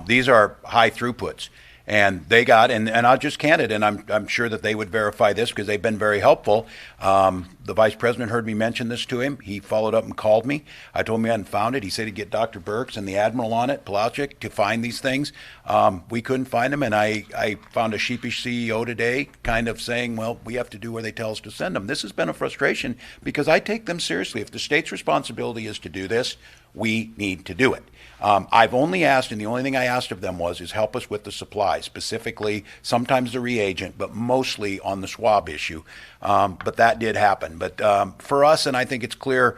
These are high throughputs. And they got, and I'll just candid, and I'm sure that they would verify this because they've been very helpful. The vice president heard me mention this to him. He followed up and called me. I told him he hadn't found it. He said he'd get Dr. Burks and the admiral on it, Pelagic, to find these things. We couldn't find them, and I found a sheepish CEO today kind of saying, well, we have to do where they tell us to send them. This has been a frustration because I take them seriously. If the state's responsibility is to do this, we need to do it. I've only asked, and the only thing I asked of them is help us with the supply, specifically sometimes the reagent, but mostly on the swab issue. But that did happen. But for us, and I think it's clear,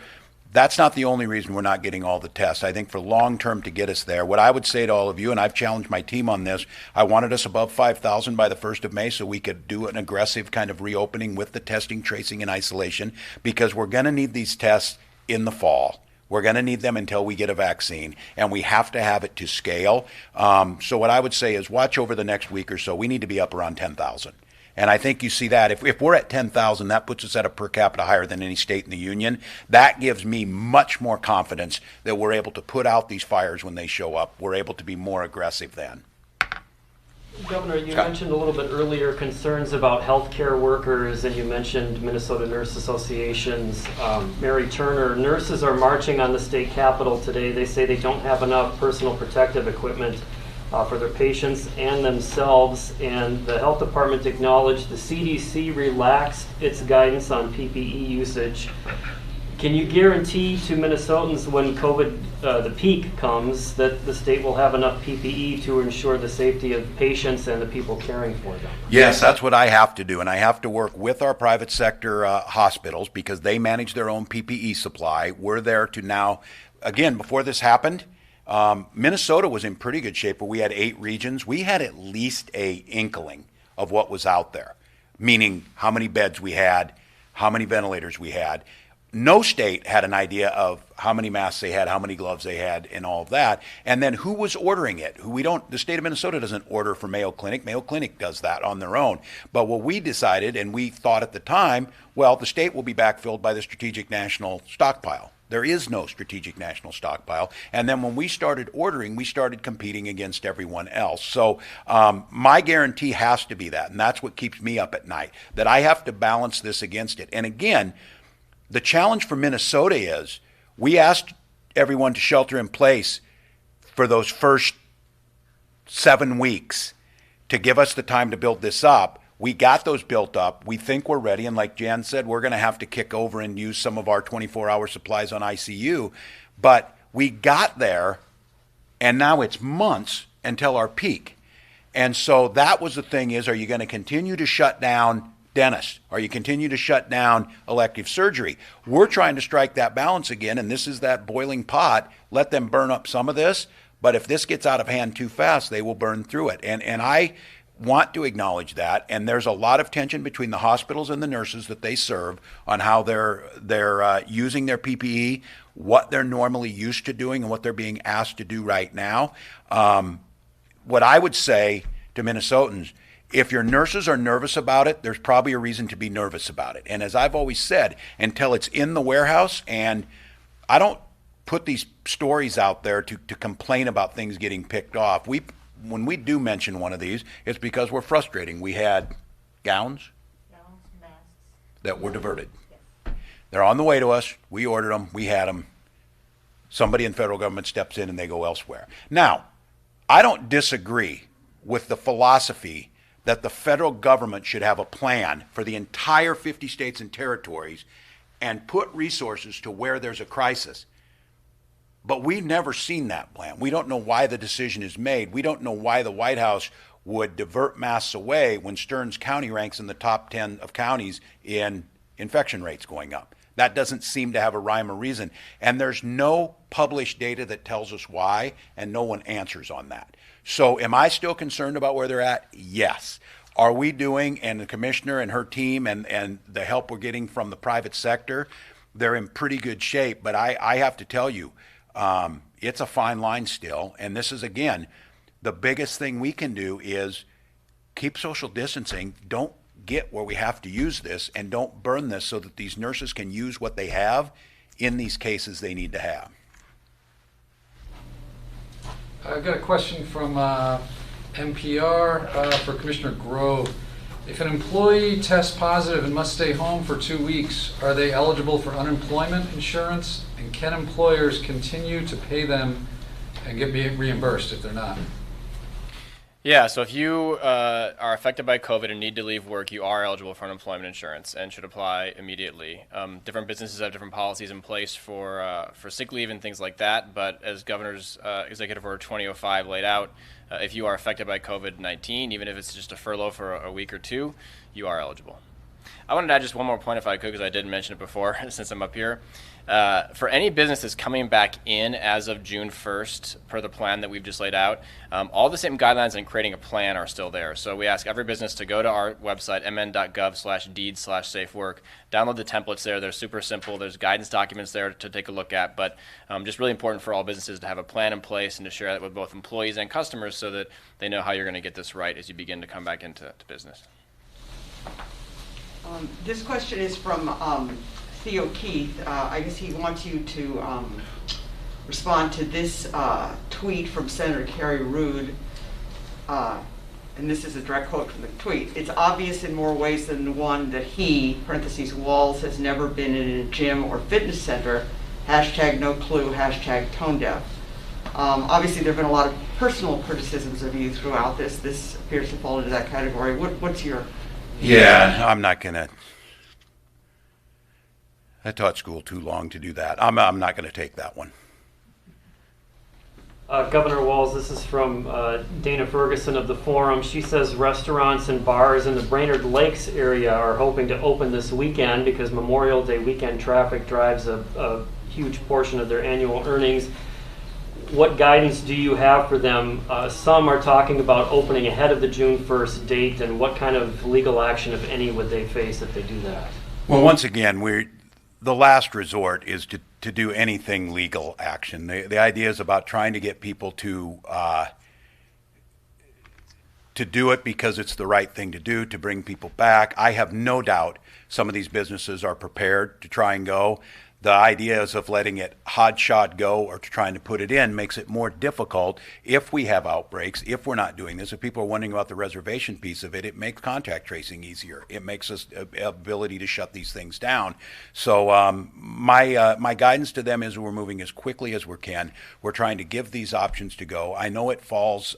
that's not the only reason we're not getting all the tests. I think for long term to get us there, what I would say to all of you, and I've challenged my team on this, I wanted us above 5,000 by the 1st of May so we could do an aggressive kind of reopening with the testing, tracing, and isolation, because we're going to need these tests in the fall. We're going to need them until we get a vaccine, and we have to have it to scale. So what I would say is watch over the next week or so. We need to be up around 10,000. And I think you see that. If we're at 10,000, that puts us at a per capita higher than any state in the union. That gives me much more confidence that we're able to put out these fires when they show up. We're able to be more aggressive then. Governor, you Scott. mentioned a little bit earlier concerns about healthcare workers, and you mentioned Minnesota Nurse Association's Mary Turner. Nurses are marching on the state capitol today. They say they don't have enough personal protective equipment for their patients and themselves, and the health department acknowledged the CDC relaxed its guidance on PPE usage. Can you guarantee to Minnesotans when COVID, the peak comes, that the state will have enough PPE to ensure the safety of patients and the people caring for them? Yes, that's what I have to do, and I have to work with our private sector hospitals because they manage their own PPE supply. We're there to now, again, before this happened, Minnesota was in pretty good shape, but we had 8 regions. We had at least a inkling of what was out there, meaning how many beds we had, how many ventilators we had. No state had an idea of how many masks they had, how many gloves they had, and all of that. And then who was ordering it? The state of Minnesota doesn't order for Mayo Clinic. Mayo Clinic does that on their own. But what we decided, and we thought at the time, well, the state will be backfilled by the Strategic National Stockpile. There is no Strategic National Stockpile. And then when we started ordering, we started competing against everyone else. So my guarantee has to be that, and that's what keeps me up at night, that I have to balance this against it. And again, the challenge for Minnesota is we asked everyone to shelter in place for those first 7 weeks to give us the time to build this up. We got those built up. We think we're ready. And like Jan said, we're going to have to kick over and use some of our 24-hour supplies on ICU. But we got there, and now it's months until our peak. And so that was the thing is, are you going to continue to shut down dentists? Are you continue to shut down elective surgery? We're trying to strike that balance again, and this is that boiling pot. Let them burn up some of this, but if this gets out of hand too fast, they will burn through it. And I want to acknowledge that, and there's a lot of tension between the hospitals and the nurses that they serve on how they're using their PPE, what they're normally used to doing, and what they're being asked to do right now. What I would say to Minnesotans, if your nurses are nervous about it, there's probably a reason to be nervous about it. And as I've always said, until it's in the warehouse, and I don't put these stories out there to complain about things getting picked off. When we do mention one of these, it's because we're frustrating. We had gowns masks. that were diverted. They're on the way to us. We ordered them. We had them. Somebody in federal government steps in and they go elsewhere. Now, I don't disagree with the philosophy that the federal government should have a plan for the entire 50 states and territories and put resources to where there's a crisis. But we've never seen that plan. We don't know why the decision is made. We don't know why the White House would divert masks away when Stearns County ranks in the top 10 of counties in infection rates going up. That doesn't seem to have a rhyme or reason. And there's no published data that tells us why, and no one answers on that. So am I still concerned about where they're at? Yes. Are we doing, and the commissioner and her team and the help we're getting from the private sector, they're in pretty good shape. But I have to tell you, it's a fine line still. And this is, again, the biggest thing we can do is keep social distancing. Don't get where we have to use this, and don't burn this so that these nurses can use what they have in these cases they need to have. I've got a question from NPR for Commissioner Grove. If an employee tests positive and must stay home for 2 weeks, are they eligible for unemployment insurance? And can employers continue to pay them and get reimbursed if they're not? Yeah, so if you are affected by COVID and need to leave work, you are eligible for unemployment insurance and should apply immediately. Different businesses have different policies in place for sick leave and things like that, but as Governor's Executive Order 2005 laid out, if you are affected by COVID-19, even if it's just a furlough for a week or two, you are eligible. I wanted to add just one more point if I could, because I didn't mention it before since I'm up here. For any business that's coming back in as of June 1st, per the plan that we've just laid out, all the same guidelines and creating a plan are still there. So we ask every business to go to our website, mn.gov/deeds/safework, download the templates there. They're super simple. There's guidance documents there to take a look at, but just really important for all businesses to have a plan in place and to share that with both employees and customers so that they know how you're going to get this right as you begin to come back into business. This question is from Theo Keith. I guess he wants you to respond to this tweet from Senator Kerry Rude. And this is a direct quote from the tweet. "It's obvious in more ways than one that he, parentheses, Walz, has never been in a gym or fitness center. Hashtag no clue, hashtag tone deaf." Obviously, there have been a lot of personal criticisms of you throughout this. This appears to fall into that category. What's your... Yeah, I'm not going to. I taught school too long to do that. I'm not going to take that one. Governor Walz, this is from Dana Ferguson of the Forum. She says restaurants and bars in the Brainerd Lakes area are hoping to open this weekend because Memorial Day weekend traffic drives a huge portion of their annual earnings. What guidance do you have for them? Some are talking about opening ahead of the June 1st date, and what kind of legal action, if any, would they face if they do that? Well, once again, the last resort is to do anything legal action. The idea is about trying to get people to do it because it's the right thing to do, to bring people back. I have no doubt some of these businesses are prepared to try and go. The ideas of letting it hot-shot go or trying to put it in makes it more difficult if we have outbreaks, if we're not doing this. If people are wondering about the reservation piece of it, it makes contact tracing easier. It makes us ability to shut these things down. So my guidance to them is we're moving as quickly as we can. We're trying to give these options to go. I know it falls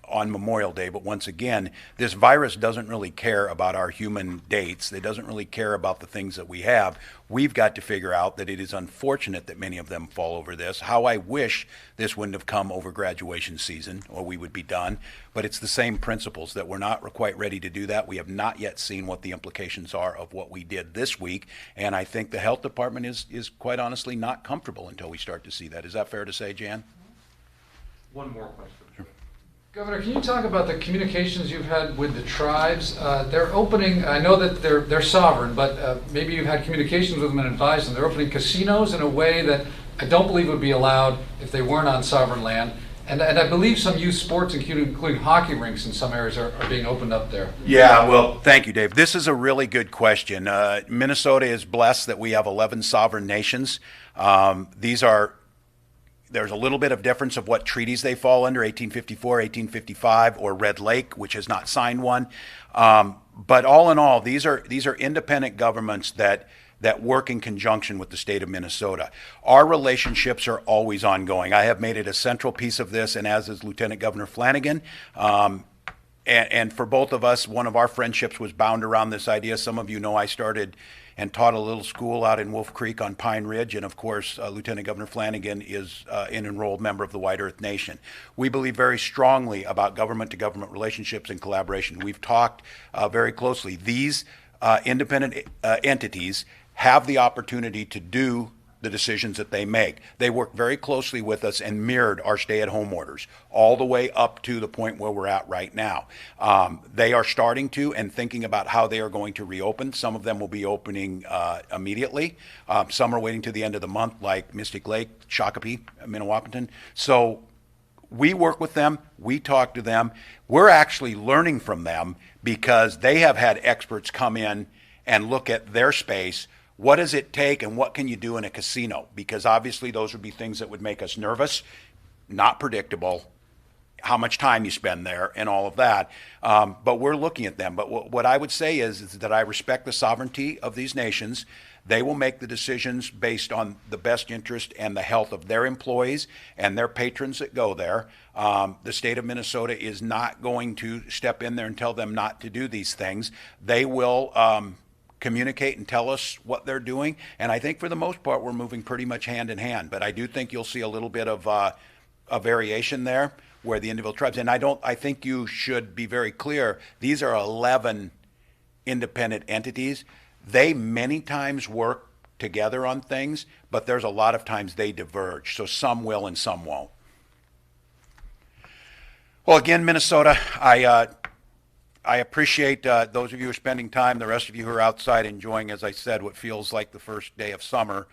on Memorial Day, but once again, this virus doesn't really care about our human dates. It doesn't really care about the things that we have. We've got to figure out that it is unfortunate that many of them fall over this. How I wish this wouldn't have come over graduation season or we would be done. But it's the same principles that we're not quite ready to do that. We have not yet seen what the implications are of what we did this week. And I think the health department is quite honestly not comfortable until we start to see that. Is that fair to say, Jan? One more question. Sure. Governor, can you talk about the communications you've had with the tribes? They're opening, I know that they're sovereign, but maybe you've had communications with them and advised them. They're opening casinos in a way that I don't believe would be allowed if they weren't on sovereign land. And I believe some youth sports, including hockey rinks in some areas, are being opened up there. Yeah, well, thank you, Dave. This is a really good question. Minnesota is blessed that we have 11 sovereign nations. There's a little bit of difference of what treaties they fall under, 1854, 1855, or Red Lake, which has not signed one. But all in all, these are independent governments that work in conjunction with the state of Minnesota. Our relationships are always ongoing. I have made it a central piece of this, and as is Lieutenant Governor Flanagan. And for both of us, one of our friendships was bound around this idea. Some of you know I started and taught a little school out in Wolf Creek on Pine Ridge. And of course, Lieutenant Governor Flanagan is an enrolled member of the White Earth Nation. We believe very strongly about government-to-government relationships and collaboration. We've talked very closely. These independent entities have the opportunity to do the decisions that they make. They work very closely with us and mirrored our stay-at-home orders all the way up to the point where we're at right now. They are starting to and thinking about how they are going to reopen. Some of them will be opening immediately. Some are waiting to the end of the month, like Mystic Lake, Shakopee, Minnewapaton. So we work with them. We talk to them. We're actually learning from them because they have had experts come in and look at their space. What does it take and what can you do in a casino? Because obviously those would be things that would make us nervous, not predictable, how much time you spend there and all of that. But we're looking at them. But what I would say is that I respect the sovereignty of these nations. They will make the decisions based on the best interest and the health of their employees and their patrons that go there. The state of Minnesota is not going to step in there and tell them not to do these things. They will communicate and tell us what they're doing. And I think for the most part, we're moving pretty much hand in hand. But I do think you'll see a little bit of a variation there where the individual tribes, and I think you should be very clear, these are 11 independent entities. They many times work together on things, but there's a lot of times they diverge. So some will and some won't. Well, again, Minnesota, I appreciate those of you who are spending time, the rest of you who are outside enjoying, as I said, what feels like the first day of summer.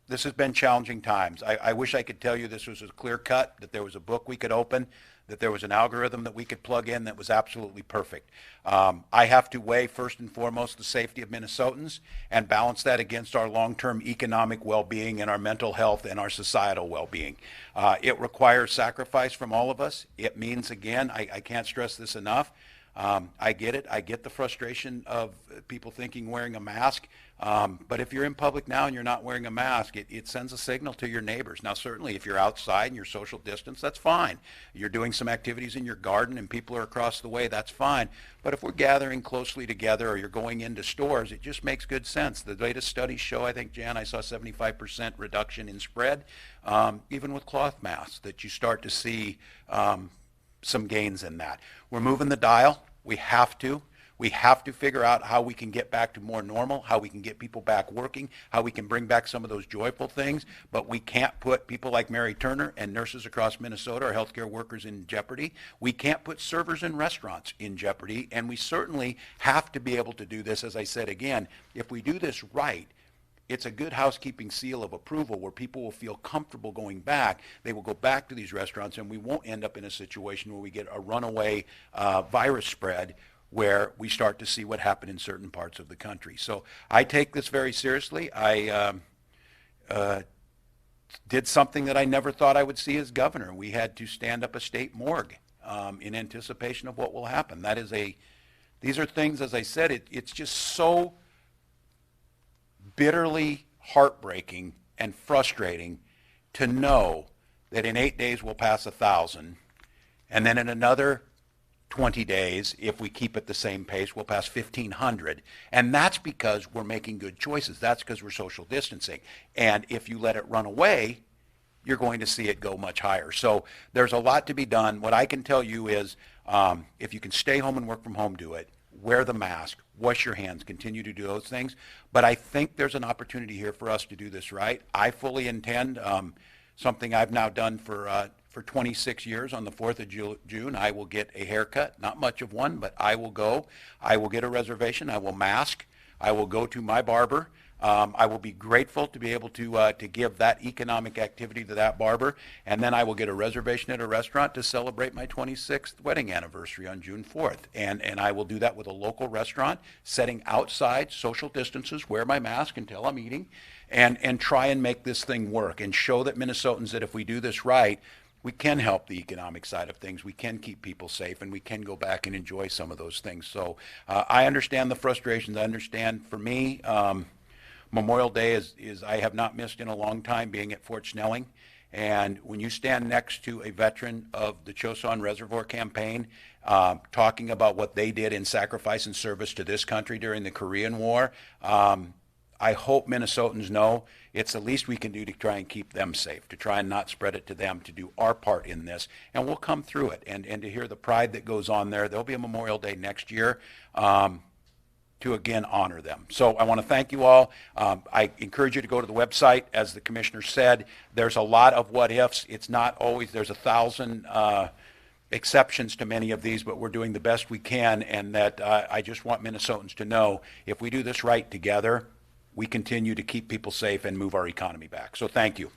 This has been challenging times. I wish I could tell you this was a clear cut, that there was a book we could open, that there was an algorithm that we could plug in that was absolutely perfect. I have to weigh first and foremost the safety of Minnesotans and balance that against our long-term economic well-being and our mental health and our societal well-being. It requires sacrifice from all of us. It means, again, I can't stress this enough, I get it. I get the frustration of people thinking wearing a mask. But if you're in public now and you're not wearing a mask, it sends a signal to your neighbors. Now, certainly if you're outside and you're social distance, that's fine. You're doing some activities in your garden and people are across the way, that's fine. But if we're gathering closely together or you're going into stores, it just makes good sense. The latest studies show, I think, Jan, I saw 75% reduction in spread, even with cloth masks, that you start to see some gains in that. We're moving the dial. We have to. We have to figure out how we can get back to more normal, how we can get people back working, how we can bring back some of those joyful things, but we can't put people like Mary Turner and nurses across Minnesota or healthcare workers in jeopardy. We can't put servers in restaurants in jeopardy, and we certainly have to be able to do this, as I said again, if we do this right, it's a good housekeeping seal of approval where people will feel comfortable going back. They will go back to these restaurants, and we won't end up in a situation where we get a runaway virus spread where we start to see what happened in certain parts of the country. So I take this very seriously. I did something that I never thought I would see as governor. We had to stand up a state morgue in anticipation of what will happen. These are things, as I said, it's just so bitterly heartbreaking and frustrating to know that in 8 days we'll pass 1,000, and then in another 20 days, if we keep at the same pace, we'll pass 1,500. And that's because we're making good choices. That's because we're social distancing. And if you let it run away, you're going to see it go much higher. So there's a lot to be done. What I can tell you is if you can stay home and work from home, do it. Wear the mask, wash your hands, continue to do those things. But I think there's an opportunity here for us to do this right. I fully intend, something I've now done for 26 years, on the 4th of June, I will get a haircut, not much of one, but I will go. I will get a reservation. I will mask. I will go to my barber. I will be grateful to be able to give that economic activity to that barber, and then I will get a reservation at a restaurant to celebrate my 26th wedding anniversary on June 4th. And I will do that with a local restaurant, setting outside social distances, wear my mask until I'm eating, and try and make this thing work and show that Minnesotans that if we do this right, we can help the economic side of things. We can keep people safe, and we can go back and enjoy some of those things. So I understand the frustrations. I understand, for me, Memorial Day is I have not missed in a long time, being at Fort Snelling. And when you stand next to a veteran of the Chosin Reservoir Campaign, talking about what they did in sacrifice and service to this country during the Korean War, I hope Minnesotans know it's the least we can do to try and keep them safe, to try and not spread it to them, to do our part in this. And we'll come through it. And to hear the pride that goes on there, there'll be a Memorial Day next year. to again honor them. So I want to thank you all. I encourage you to go to the website. As the commissioner said, there's a lot of what ifs. It's not always, there's 1,000 exceptions to many of these, but we're doing the best we can, and that I just want Minnesotans to know if we do this right together, we continue to keep people safe and move our economy back. So thank you.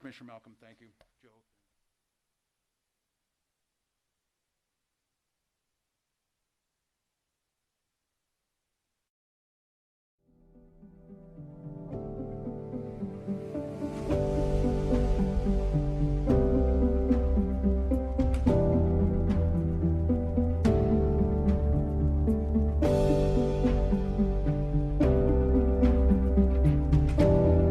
Commissioner Malcolm, thank you. Joe.